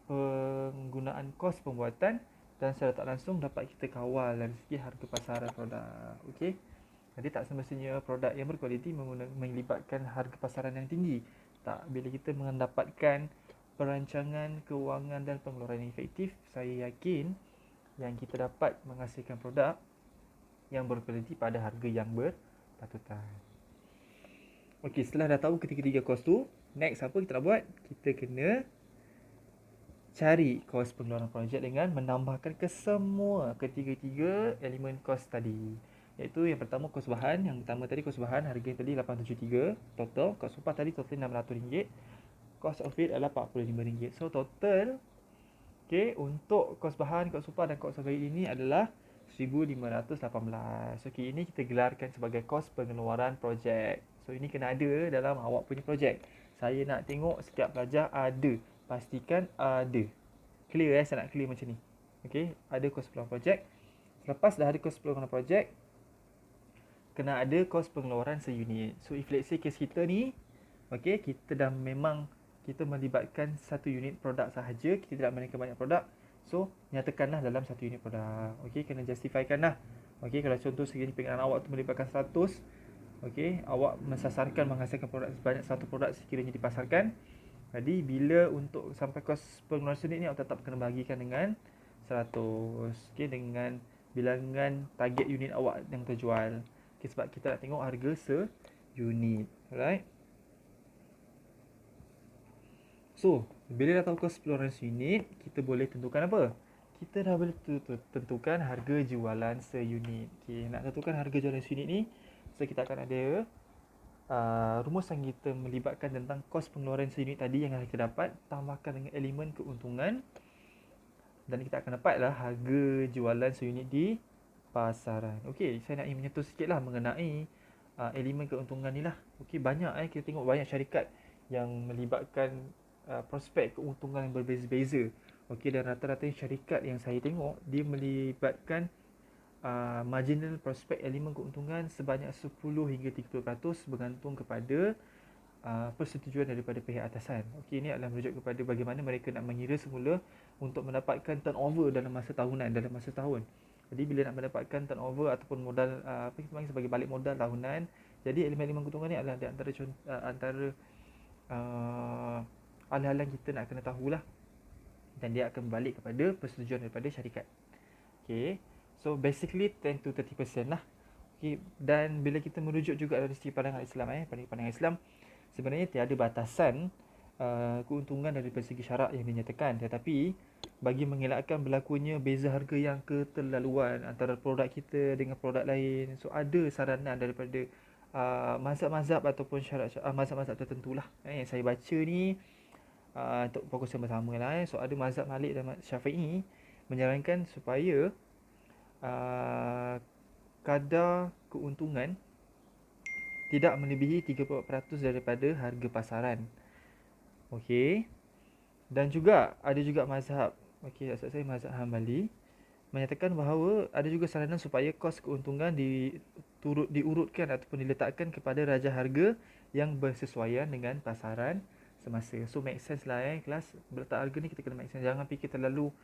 penggunaan kos pembuatan dan secara tak langsung dapat kita kawal dari segi harga pasaran produk. Okey. Jadi tak semestinya produk yang berkualiti melibatkan harga pasaran yang tinggi. Tak, bila kita mendapatkan perancangan kewangan dan pengeluaran yang efektif, saya yakin yang kita dapat menghasilkan produk yang berkualiti pada harga yang berpatutan. Okey, setelah dah tahu ketiga-tiga kos tu, next apa kita nak buat? Kita kena cari kos pengeluaran projek dengan menambahkan ke semua ketiga-tiga elemen kos tadi. Iaitu yang pertama kos bahan, yang pertama tadi kos bahan harga tadi 873 total, kos upah tadi total RM600, kos overhead adalah RM45. So total okey, untuk kos bahan, kos upah dan kos overhead ini adalah 1518. Okey, ini kita gelarkan sebagai kos pengeluaran projek. So ini kena ada dalam awak punya projek. Saya nak tengok setiap pelajar ada. Pastikan ada. Clear saya nak clear macam ni. Okey, ada kos pengeluaran projek. Selepas dah ada kos pengeluaran projek, kena ada kos pengeluaran seunit. So if let's say kes kita ni, okey, kita dah memang kita melibatkan satu unit produk sahaja, kita tidak melainkan banyak produk. So, nyatakanlah dalam satu unit produk. Okey, kena justifikan lah. Okey, kalau contoh sekiranya pengenalan awak tu melibatkan 100, okey, awak mensasarkan menghasilkan produk sebanyak 1 produk sekiranya dipasarkan. Jadi, bila untuk sampai kos pengeluaran unit ni, awak tetap kena bagikan dengan 100. Okey, dengan bilangan target unit awak yang terjual. Okey, sebab kita nak tengok harga se-unit. Alright. So, bila dah tahu kos pengeluaran seunit, kita boleh tentukan apa? Kita dah boleh tentukan harga jualan seunit. Okay, nak tentukan harga jualan seunit ni, so kita akan ada rumus yang kita melibatkan tentang kos pengeluaran seunit tadi yang kita dapat, tambahkan dengan elemen keuntungan, dan kita akan dapatlah harga jualan seunit di pasaran. Okey, saya nak menyentuh sikitlah mengenai elemen keuntungan ni lah. Okey, banyak kita tengok banyak syarikat yang melibatkan prospek keuntungan yang berbeza-beza. Okey, dan rata-rata syarikat yang saya tengok dia melibatkan marginal prospek elemen keuntungan sebanyak 10 hingga 30% bergantung kepada persetujuan daripada pihak atasan. Okey, ini adalah merujuk kepada bagaimana mereka nak mengira semula untuk mendapatkan turnover dalam masa tahunan, dalam masa tahun. Jadi bila nak mendapatkan turnover ataupun modal apa kita panggil sebagai balik modal tahunan, jadi elemen-elemen keuntungan ni adalah di antara hal-hal yang kita nak kena tahulah, dan dia akan balik kepada persetujuan daripada syarikat. Okay, so basically 10 to 30% lah. Okay, Okey, dan bila kita merujuk juga dari segi pandangan Islam, pandangan Islam sebenarnya tiada batasan keuntungan dari segi syarak yang dinyatakan, tetapi bagi mengelakkan berlakunya beza harga yang keterlaluan antara produk kita dengan produk lain, so ada saranan daripada mazhab-mazhab ataupun mazhab-mazhab tertentu lah yang saya baca ni, untuk fokus yang bersama lah. So ada mazhab Malik dan Syafi'i menyarankan supaya kadar keuntungan tidak melebihi 34% daripada harga pasaran. Okey. Dan juga ada juga mazhab, okey, maksud saya mazhab Hambali menyatakan bahawa ada juga saranan supaya kos keuntungan diurutkan ataupun diletakkan kepada raja harga yang bersesuaian dengan pasaran semasa. So make sense lah kelas letak harga ni kita kena make sense. Jangan fikir terlalu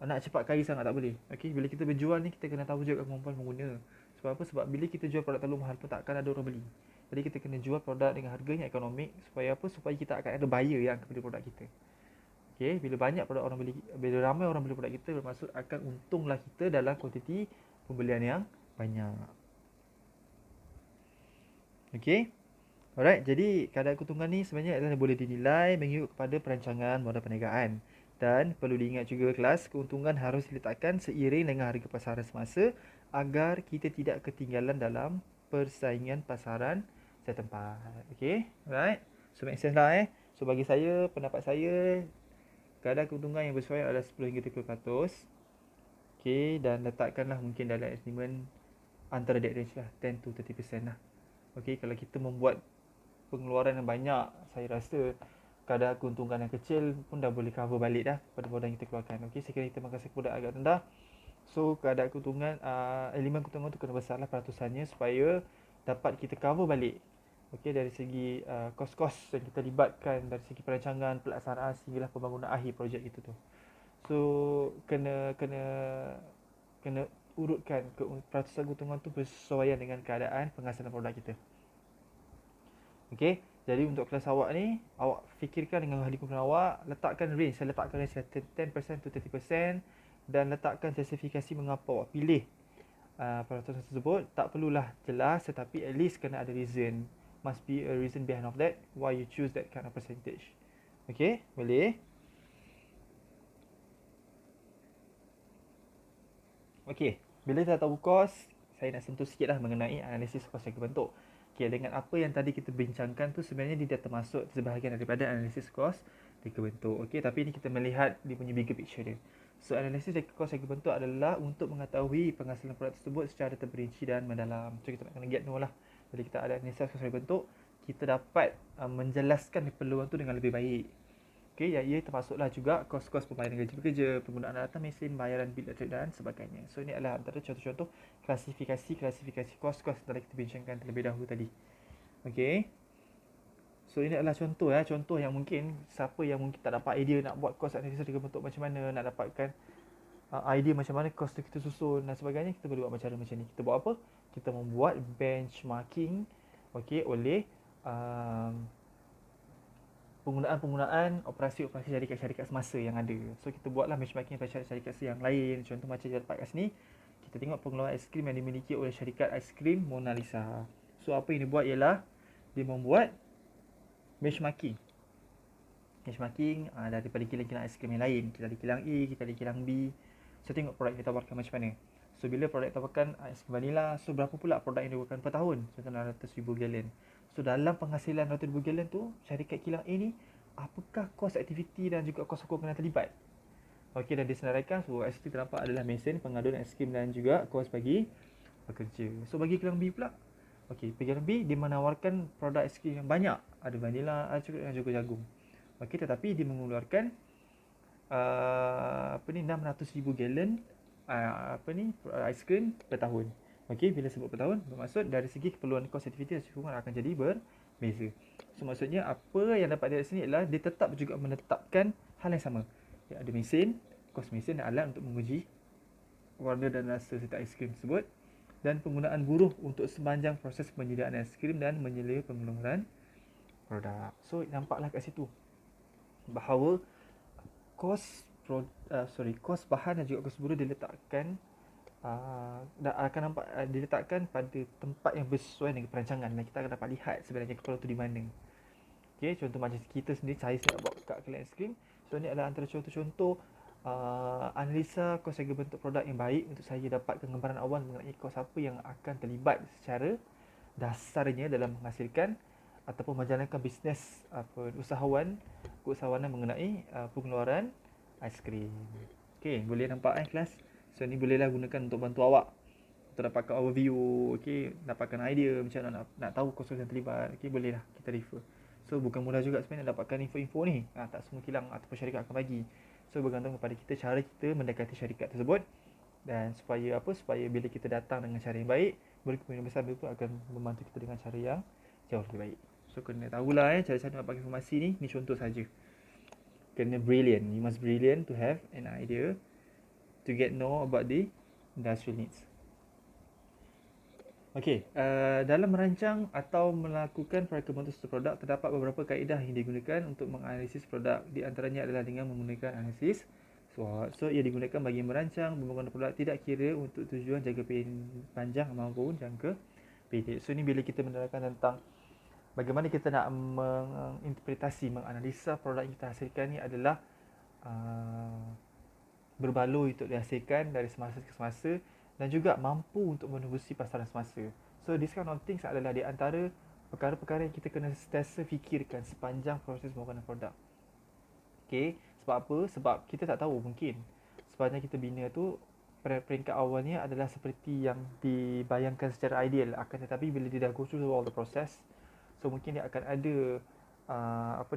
nak cepat kaya sangat, tak boleh. Okey, bila kita berjual ni kita kena tahu juga kemampuan pengguna. Sebab apa? Sebab bila kita jual produk terlalu mahal pun takkan ada orang beli. Jadi kita kena jual produk dengan harga yang ekonomik supaya apa? Supaya kita akan ada buyer yang kepada produk kita. Okey, bila banyak produk orang beli, bila ramai orang beli produk kita, bermaksud akan untunglah kita dalam kuantiti pembelian yang banyak. Okey. Alright, jadi kadar keuntungan ni sebenarnya adalah boleh dinilai mengikut kepada perancangan modal perniagaan. Dan perlu diingat juga kelas, keuntungan harus diletakkan seiring dengan harga pasaran semasa agar kita tidak ketinggalan dalam persaingan pasaran setempat. Okey, alright. So make sense lah So bagi saya, pendapat saya, kadar keuntungan yang bersesuaian adalah 10 hingga 30%. Okey, dan letakkanlah mungkin dalam estimate antara that range lah, 10 to 30% lah. Okey, kalau kita membuat pengeluaran yang banyak, saya rasa kadar keuntungan yang kecil pun dah boleh cover balik dah pada modal yang kita keluarkan. Okey, sekiranya kita makan produk agak rendah, so kadar keuntungan, elemen keuntungan tu kena besar lah peratusannya supaya dapat kita cover balik. Okey, dari segi kos-kos yang kita libatkan, dari segi perancangan, pelaksanaan sehinggalah pembangunan akhir projek kita tu. So kena urutkan peratusan keuntungan tu bersesuaian dengan keadaan penghasilan produk kita. Okey, jadi untuk kelas awak ni, awak fikirkan dengan ahli kumpulan awak, letakkan range, saya letakkan range 10% to 30% dan letakkan justifikasi mengapa awak pilih peratusan tersebut. Tak perlulah jelas, tetapi at least kena ada reason. Must be a reason behind of that, why you choose that kind of percentage. Okey, boleh? Okey, bila dah tahu kos, saya nak sentuh sikit lah mengenai analisis kos yang bentuk. Okey, dengan apa yang tadi kita bincangkan tu sebenarnya dia termasuk sebahagian daripada analisis kos yang bentuk. Okey, tapi ini kita melihat dia punya bigger picture dia. So, analisis kos yang bentuk adalah untuk mengetahui penghasilan produk tersebut secara terperinci dan mendalam. So, kita nak kena get know lah. Bila kita ada analisis kos yang bentuk, kita dapat menjelaskan keperluan tu dengan lebih baik. Okey, ia termasuklah juga kos-kos pembayaran gaji pekerja, penggunaan alat mesin, bayaran bil elektrik dan sebagainya. So, ini adalah antara contoh-contoh klasifikasi kos-kos yang telah kita bincangkan terlebih dahulu tadi. Okey. So, ini adalah contoh yang mungkin siapa yang mungkin tak dapat idea nak buat kos analisis dengan bentuk macam mana, nak dapatkan idea macam mana kos tu kita susun dan sebagainya, kita boleh buat cara macam ni. Kita buat apa? Kita membuat benchmarking, okey, oleh penggunaan operasi-operasi syarikat-syarikat semasa yang ada. So kita buatlah benchmarking pada syarikat-syarikat yang lain. Contoh macam yang dapat kat sini, kita tengok pengeluaran aiskrim yang dimiliki oleh syarikat aiskrim Mona Lisa. So apa yang dia buat ialah dia membuat benchmarking. Benchmarking daripada kilang-kilang aiskrim yang lain. Kita ada kilang A, kita ada kilang B. So tengok produk yang ditawarkan macam mana. So bila produk ditawarkan aiskrim vanila, so berapa pula produk yang ditawarkan per tahun? Contoh 600,000 gallon. So dalam penghasilan 100,000 gallon tu, syarikat kilang A ni, apakah kos aktiviti dan juga kos sokongan yang terlibat? Okey, dan disenaraikan. So kat situ terdapat adalah mesin, pengaduan aiskrim dan juga kos bagi pekerja. So bagi kilang B pula, okey, kilang B dia menawarkan produk aiskrim yang banyak. Ada vanila, ada coklat dan juga jagung. Okey, tetapi dia mengeluarkan 600,000 gallon aiskrim per tahun. Okey, bila sebut per tahun, bermaksud dari segi keperluan kos aktiviti dan sokongan akan jadi berbeza. So maksudnya apa yang dapat dari sini adalah dia tetap juga menetapkan hal yang sama. Ada mesin, kos mesin dan alat untuk menguji warna dan rasa serta aiskrim tersebut, dan penggunaan buruh untuk sepanjang proses penyediaan aiskrim dan menyela pengeluaran produk. So nampaklah kat situ bahawa kos bahan dan juga kos buruh diletakkan akan nampak diletakkan pada tempat yang bersesuaian dengan perancangan dan kita akan dapat lihat sebenarnya kepala tu di mana. Okay, contoh macam kita sendiri, saya nak buat kat kedai aiskrim. So ni adalah antara contoh-contoh analisa kos harga bentuk produk yang baik untuk saya dapatkan gambaran awal mengenai kos apa yang akan terlibat secara dasarnya dalam menghasilkan ataupun menjalankan bisnes keusahawanan mengenai pengeluaran aiskrim. Okey, boleh nampak kelas. So ni bolehlah gunakan untuk bantu awak untuk dapatkan overview, okey, dapatkan idea macam mana nak tahu kos-kos yang terlibat. Okey, bolehlah kita refer. So bukan mudah juga sebenarnya dapatkan info-info ni. Tak semua kilang ataupun syarikat akan bagi. So bergantung kepada kita, cara kita mendekati syarikat tersebut, dan supaya bila kita datang dengan cara yang baik, boleh kemungkinan besar itu akan membantu kita dengan cara yang jauh lebih baik. So kena tahulah cara-cara nak dapat informasi ni. Ni contoh saja. Kena brilliant. You must brilliant to have an idea to get know about the industrial needs. Okey, dalam merancang atau melakukan perakiraan suatu produk, terdapat beberapa kaedah yang digunakan untuk menganalisis produk. Di antaranya adalah dengan menggunakan analisis SWOT. So, ia digunakan bagi merancang pembangunan produk tidak kira untuk tujuan jangka panjang maupun jangka pendek. So, ini bila kita menerangkan tentang bagaimana kita nak menginterpretasi, menganalisa produk yang kita hasilkan ni adalah berbaloi untuk dihasilkan dari semasa ke semasa dan juga mampu untuk menembusi pasaran semasa. So this kind of things adalah di antara perkara-perkara yang kita kena sentiasa fikirkan sepanjang proses pembangunan produk. Okay, sebab apa? Sebab kita tak tahu, mungkin sepanjang kita bina tu peringkat awalnya adalah seperti yang dibayangkan secara ideal, akan tetapi bila dia dah go through all the process, so mungkin dia akan ada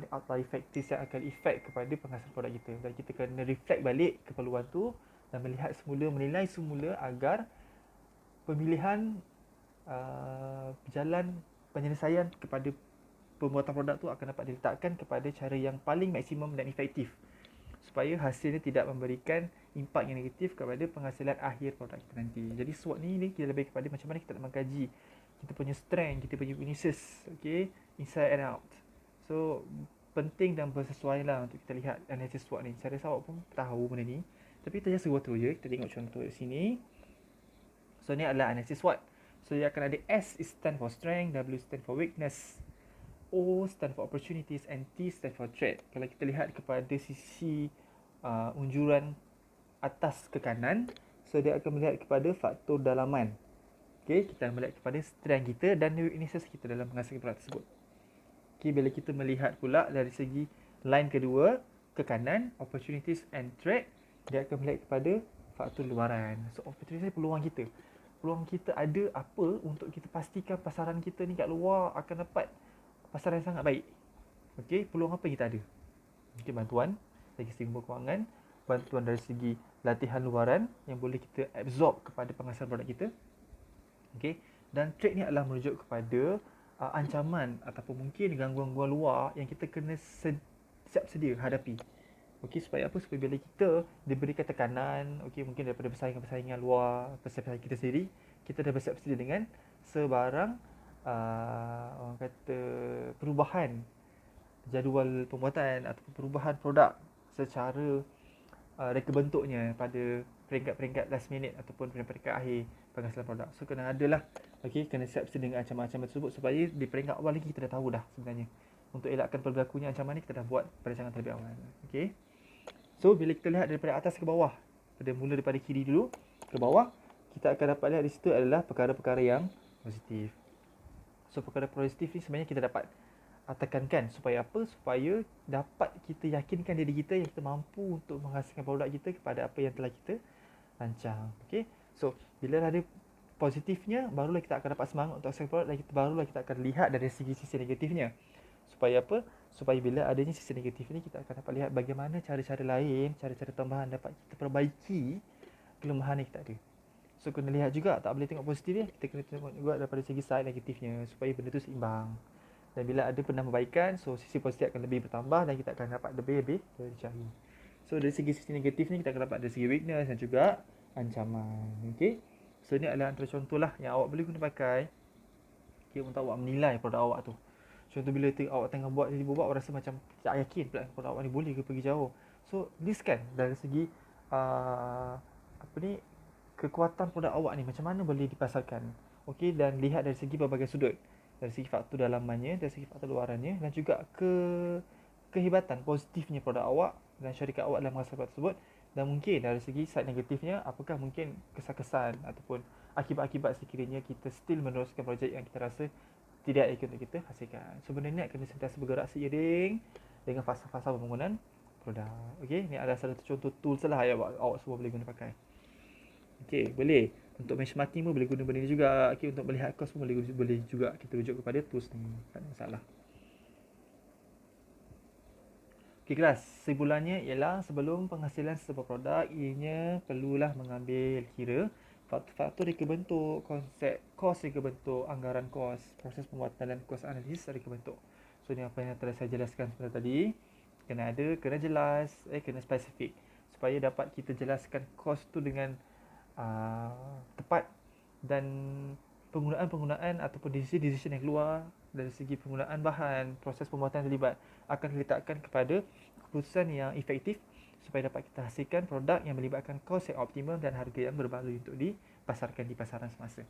outlier factors yang akan effect kepada penghasilan produk kita, dan kita kena reflect balik keperluan tu dan menilai semula agar pemilihan jalan penyelesaian kepada pembuatan produk tu akan dapat diletakkan kepada cara yang paling maksimum dan efektif supaya hasilnya tidak memberikan impak yang negatif kepada penghasilan akhir produk kita nanti. Jadi SWOT ni kita lebih kepada macam mana kita nak mengkaji kita punya strength, kita punya weaknesses, okay, inside and out. So penting dan bersesuaian lah untuk kita lihat analisis SWOT ni. Saya rasa awak pun tahu benda ni, tapi kita just go through je. Kita tengok contoh di sini. So ni adalah analisis SWOT. So dia akan ada S stand for strength, W stand for weakness, O stand for opportunities, and T stand for threat. Kalau kita lihat kepada sisi unjuran atas ke kanan, so dia akan melihat kepada faktor dalaman. Okay, kita melihat kepada strength kita dan weaknesses kita dalam menghasilkan produk tersebut. Okay, bila kita melihat pula dari segi line kedua ke kanan, opportunities and threat, dia akan melihat kepada faktor luaran. So opportunities peluang kita. Peluang kita ada apa untuk kita pastikan pasaran kita ni kat luar akan dapat pasaran yang sangat baik. Okey, peluang apa yang kita ada? Mungkin bantuan dari segi kewangan, bantuan dari segi latihan luaran yang boleh kita absorb kepada penghasilan produk kita. Okey, dan trade ni adalah merujuk kepada ancaman ataupun mungkin gangguan-gangguan luar yang kita kena siap sedia hadapi. Okey, supaya apa? Supaya bila kita diberikan tekanan, okey, mungkin daripada persaingan-persaingan luar, persaingan kita sendiri, kita dah bersiap sedia dengan sebarang orang kata perubahan jadual pembuatan ataupun perubahan produk secara reka bentuknya pada peringkat-peringkat last minute ataupun peringkat akhir penghasilan produk. So kena adalah, okey, kena siap sedia dengan ancaman-ancaman tersebut supaya di peringkat awal lagi kita dah tahu dah sebenarnya. Untuk elakkan berlakunya ancaman ni, kita dah buat perancangan terlebih awal. Okey. So bila kita lihat daripada atas ke bawah, mula daripada kiri dulu ke bawah, kita akan dapat lihat di situ adalah perkara-perkara yang positif. So perkara positif ni sebenarnya kita dapat tekankan supaya apa? Supaya dapat kita yakinkan diri kita yang kita mampu untuk menghasilkan produk kita kepada apa yang telah kita rancang. Okey. So bila ada positifnya, barulah kita akan dapat semangat untuk hasilkan produk, dan barulah kita akan lihat dari sisi negatifnya. Supaya apa? Supaya bila adanya sisi negatif ni, kita akan dapat lihat bagaimana cara-cara lain, cara-cara tambahan dapat kita perbaiki kelemahan yang kita ada. So kena lihat juga, tak boleh tengok positif ya, kita kena tengok juga daripada segi side negatifnya supaya benda tu seimbang. Dan bila ada penambahbaikan, so sisi positif akan lebih bertambah dan kita akan dapat lebih dari cari. So dari segi negatif ni, kita akan dapat dari segi weakness dan juga ancaman. Okay. So ni adalah antara contoh lah yang awak boleh guna pakai, okay, untuk awak menilai produk awak tu. Contoh bila awak tengah buat, tiba-tiba awak rasa macam tak yakin pula produk awak ni boleh ke pergi jauh. So list kan dari segi kekuatan produk awak ni macam mana boleh dipasarkan. Okey, dan lihat dari segi berbagai sudut. Dari segi faktor dalamannya, dari segi faktor luarannya dan juga kehebatan positifnya produk awak dan syarikat awak dalam masa tersebut, dan mungkin dari segi side negatifnya apakah mungkin kesan-kesan ataupun akibat-akibat sekiranya kita still meneruskan projek yang kita rasa tidak elok untuk kita hasilkan. So benda ni kena sentiasa bergerak seiring dengan fasa-fasa pembangunan produk. Okey, ni adalah satu contoh tools lah yang awak semua boleh guna pakai. Okey, boleh. Untuk benchmarking pun boleh guna benda ni juga. Okey, untuk melihat cost pun boleh juga kita rujuk kepada tools ni. Tak ada masalah. Okey, kelas. Sebulannya ialah sebelum penghasilan sebuah produk, ianya perlulah mengambil kira faktor-faktor reka bentuk, konsep kos reka bentuk, anggaran kos, proses pembuatan dan kos analisis reka bentuk. So ni apa yang telah saya jelaskan sebentar tadi. Kena jelas, kena spesifik supaya dapat kita jelaskan kos tu dengan tepat, dan penggunaan ataupun decision yang keluar dari segi penggunaan bahan, proses pembuatan yang terlibat akan diletakkan kepada keputusan yang efektif supaya dapat kita hasilkan produk yang melibatkan kos yang optimum dan harga yang berbaloi untuk dipasarkan di pasaran semasa.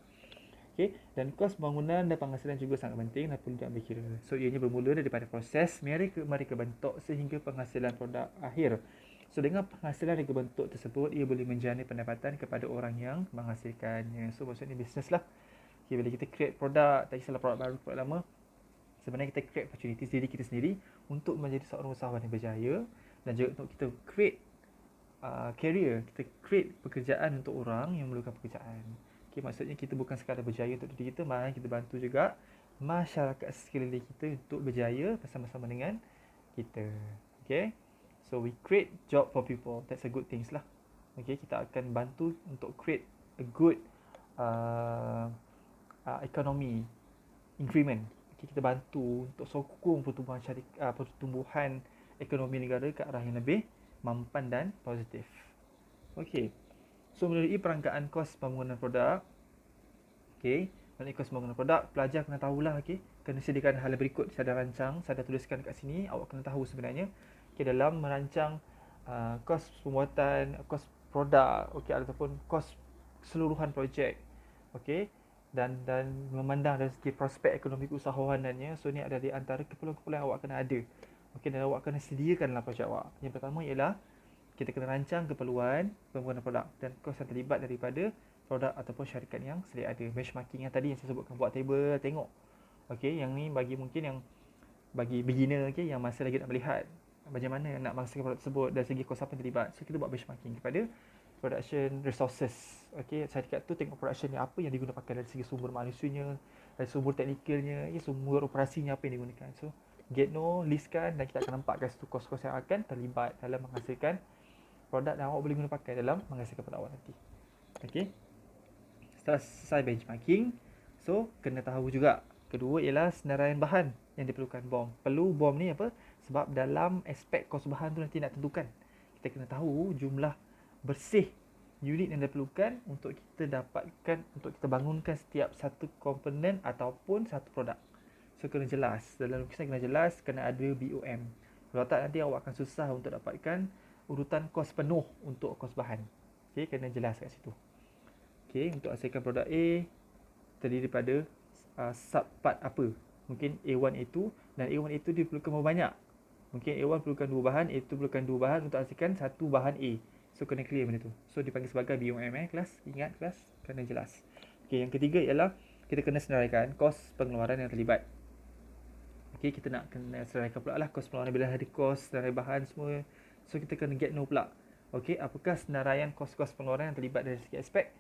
Okay. Dan kos bangunan dan penghasilan juga sangat penting dan perlu diambil kira. So ianya bermula daripada proses mereka bentuk sehingga penghasilan produk akhir. So dengan penghasilan reka bentuk tersebut, ia boleh menjana pendapatan kepada orang yang menghasilkannya. So maksudnya bisnes lah. Okay, bila kita create produk, tak kisahlah produk baru, produk lama, sebenarnya kita create opportunities diri kita sendiri untuk menjadi seorang usahawan yang berjaya, dan juga untuk kita create career, kita create pekerjaan untuk orang yang memerlukan pekerjaan. Okay, maksudnya kita bukan sekadar berjaya untuk diri kita, malah kita bantu juga masyarakat sekeliling kita untuk berjaya bersama-sama dengan kita. Okay, so we create job for people. That's a good things lah. Okay, kita akan bantu untuk create a good economy increment. Okay, kita bantu untuk sokong pertumbuhan ekonomi negara ke arah yang lebih mampan dan positif. Okey. So melalui perangkaan kos pembangunan produk. Okey, melalui kos pembangunan produk, pelajar kena tahulah, okey. Kena sediakan hal berikut saya dah rancang, saya dah tuliskan kat sini, awak kena tahu sebenarnya. Okey, dalam merancang kos pembuatan, kos produk, okey, ataupun kos keseluruhan projek. Okey. Dan memandang dari segi prospek ekonomi keusahawanannya. So ni ada di antara keperluan-keperluan yang awak kena ada. Okey, dan awak kena sediakanlah projek awak. Yang pertama ialah kita kena rancang keperluan pembangunan produk dan kos yang terlibat daripada produk ataupun syarikat yang sedia ada. Benchmarking yang tadi yang saya sebutkan, buat table, tengok. Okey, yang ni bagi mungkin yang bagi beginner, okey, yang masih lagi nak melihat bagaimana nak menghasilkan produk tersebut dari segi kos apa yang terlibat. So kita buat benchmarking kepada production resources. Okey, syarikat tu tengok production ni apa yang digunakan dari segi sumber manusianya, dari sumber teknikalnya, sumber operasinya apa yang digunakan. So get know, listkan, dan kita akan nampakkan situ kos-kos yang akan terlibat dalam menghasilkan produk yang awak boleh guna pakai dalam menghasilkan produk awak nanti. Okey. Setelah selesai benchmarking, so kena tahu juga kedua ialah senaraian bahan yang diperlukan BOM. Perlu BOM ni apa? Sebab dalam aspek kos bahan tu nanti nak tentukan. Kita kena tahu jumlah bersih unit yang diperlukan untuk kita dapatkan, untuk kita bangunkan setiap satu komponen ataupun satu produk. So kena jelas, dalam lukisan kena jelas, kena ada BOM. Kalau tak nanti awak akan susah untuk dapatkan urutan kos penuh untuk kos bahan. Okey, kena jelas kat situ. Okey, untuk hasilkan produk A terdiri daripada subpart apa? Mungkin A1, A2, dan A1, A2 diperlukan berapa banyak? Mungkin A1 perlukan 2 bahan, A2 perlukan 2 bahan untuk hasilkan satu bahan A. So kena clear benda tu. So dipanggil sebagai BOM kelas. Ingat kelas, kena jelas. Okey, yang ketiga ialah kita kena senaraikan kos pengeluaran yang terlibat. Okey, kita nak kena senaraikan pula lah kos pengeluaran bila ada kos, senarai bahan semua. So kita kena get know pula. Okey, apakah senaraian kos-kos pengeluaran yang terlibat dari segi aspek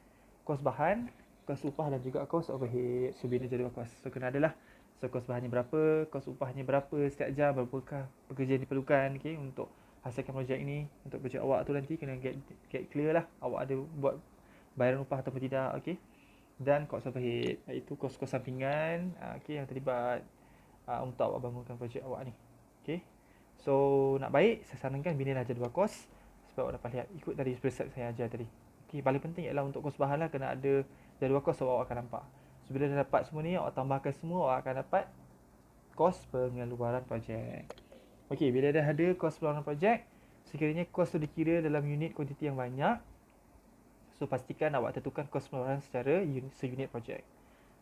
kos bahan, kos upah dan juga kos overhead. So bila jadual kos. So kena adalah. So kos bahannya berapa, kos upahnya berapa setiap jam, berapakah pekerja yang diperlukan, okey, untuk hasilkan projek ini, untuk projek awak tu nanti kena get clear lah. Awak ada buat bayaran upah ataupun tidak, okey. Dan kos overhead, iaitu kos-kos sampingan, okey, yang terlibat untuk awak bangunkan projek awak ni. Okey. So nak baik, saya sarankan binalah jadual kos supaya awak dapat lihat ikut dari preset saya ajar tadi. Okey, paling penting ialah untuk kos bahan lah kena ada jadual kos so awak akan nampak. So bila dah dapat semua ni, awak tambahkan semua, awak akan dapat kos pengeluaran projek. Okey, bila dah ada kos pengeluaran projek, sekiranya kos tu dikira dalam unit kuantiti yang banyak, So pastikan awak tentukan kos pengeluaran secara seunit projek.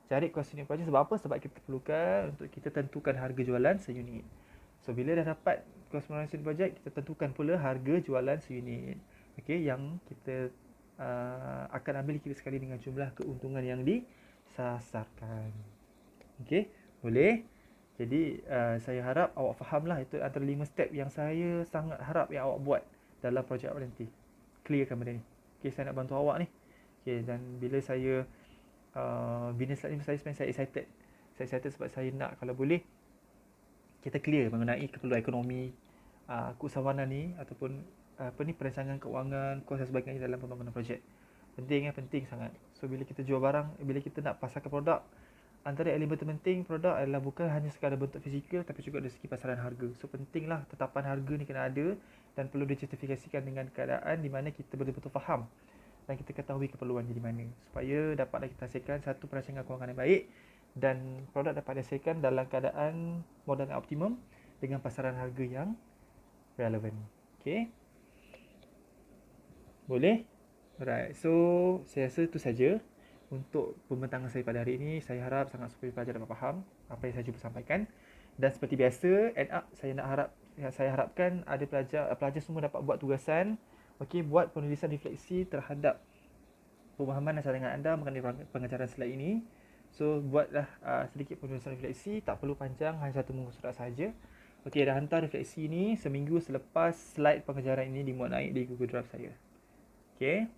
Cari kos unit projek sebab apa? Sebab kita perlukan untuk kita tentukan harga jualan seunit. So bila dah dapat kos pengeluaran seunit projek, kita tentukan pula harga jualan seunit. Okey, yang kita akan ambil kira sekali dengan jumlah keuntungan yang disasarkan. Okey, boleh? Jadi saya harap awak fahamlah itu antara 5 step yang saya sangat harap yang awak buat dalam projek awak nanti. Clearkan benda ni. Okey, saya nak bantu awak ni. Okey, dan bila saya bina slide ni saya excited. Saya excited sebab saya nak kalau boleh kita clear mengenai keperluan ekonomi keusahawanan ni ataupun perancangan keuangan, kos dan sebagainya dalam pembangunan projek. Penting penting sangat. So bila kita jual barang, bila kita nak pasarkan produk, antara elemen terpenting produk adalah bukan hanya sekadar bentuk fizikal tapi juga dari segi pasaran harga. So pentinglah tetapan harga ni kena ada dan perlu dijustifikasikan dengan keadaan di mana kita betul-betul faham dan kita ketahui keperluan di mana supaya dapatlah kita hasilkan satu perancangan kewangan yang baik dan produk dapat dihasilkan dalam keadaan modal yang optimum dengan pasaran harga yang relevan. Okay, boleh? Alright, so saya rasa itu saja untuk pembentangan saya pada hari ini. Saya harap sangat supaya pelajar dapat faham apa yang saya cuba sampaikan. Dan seperti biasa, end up saya harapkan ada pelajar semua dapat buat tugasan. Okey, buat penulisan refleksi terhadap pemahaman dan cadangan anda mengenai pengajaran slide ini. So buatlah sedikit penulisan refleksi, tak perlu panjang, hanya satu muka surat saja. Okey, dah hantar refleksi ni seminggu selepas slide pengajaran ini dimuat naik di Google Drive saya. Okey,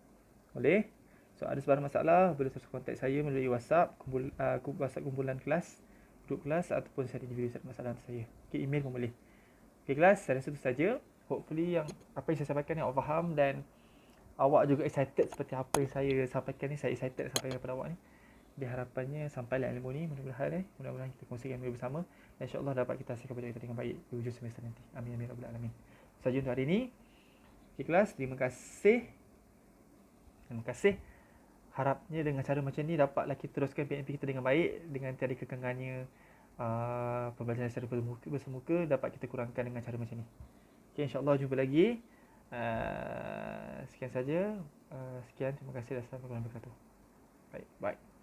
boleh? So ada sebarang masalah boleh terus kontak saya melalui WhatsApp, WhatsApp kumpulan kelas, grup kelas ataupun saya ada video masalah saya. Okey, email pun boleh. Okey kelas, saya rasa itu saja. Hopefully yang apa yang saya sampaikan yang awak faham dan awak juga excited seperti apa yang saya sampaikan ni. Saya excited sampaikan kepada awak ni. Di harapannya sampailah ilmu ni, mudah-mudahan kita kongsikan ilmu bersama dan insya-Allah dapat kita hasilkan projek kita dengan baik di hujung semester nanti. Amin amin rabbal alamin. Saja untuk hari ini. Okey kelas, terima kasih. Terima kasih. Harapnya dengan cara macam ni dapatlah kita teruskan PNP kita dengan baik dengan tiada kekangannya pembelajaran secara bersemuka dapat kita kurangkan dengan cara macam ni. Okay, insyaAllah jumpa lagi. Sekian saja. Sekian, terima kasih. Assalamualaikum warahmatullahi wabarakatuh. Baik, bye.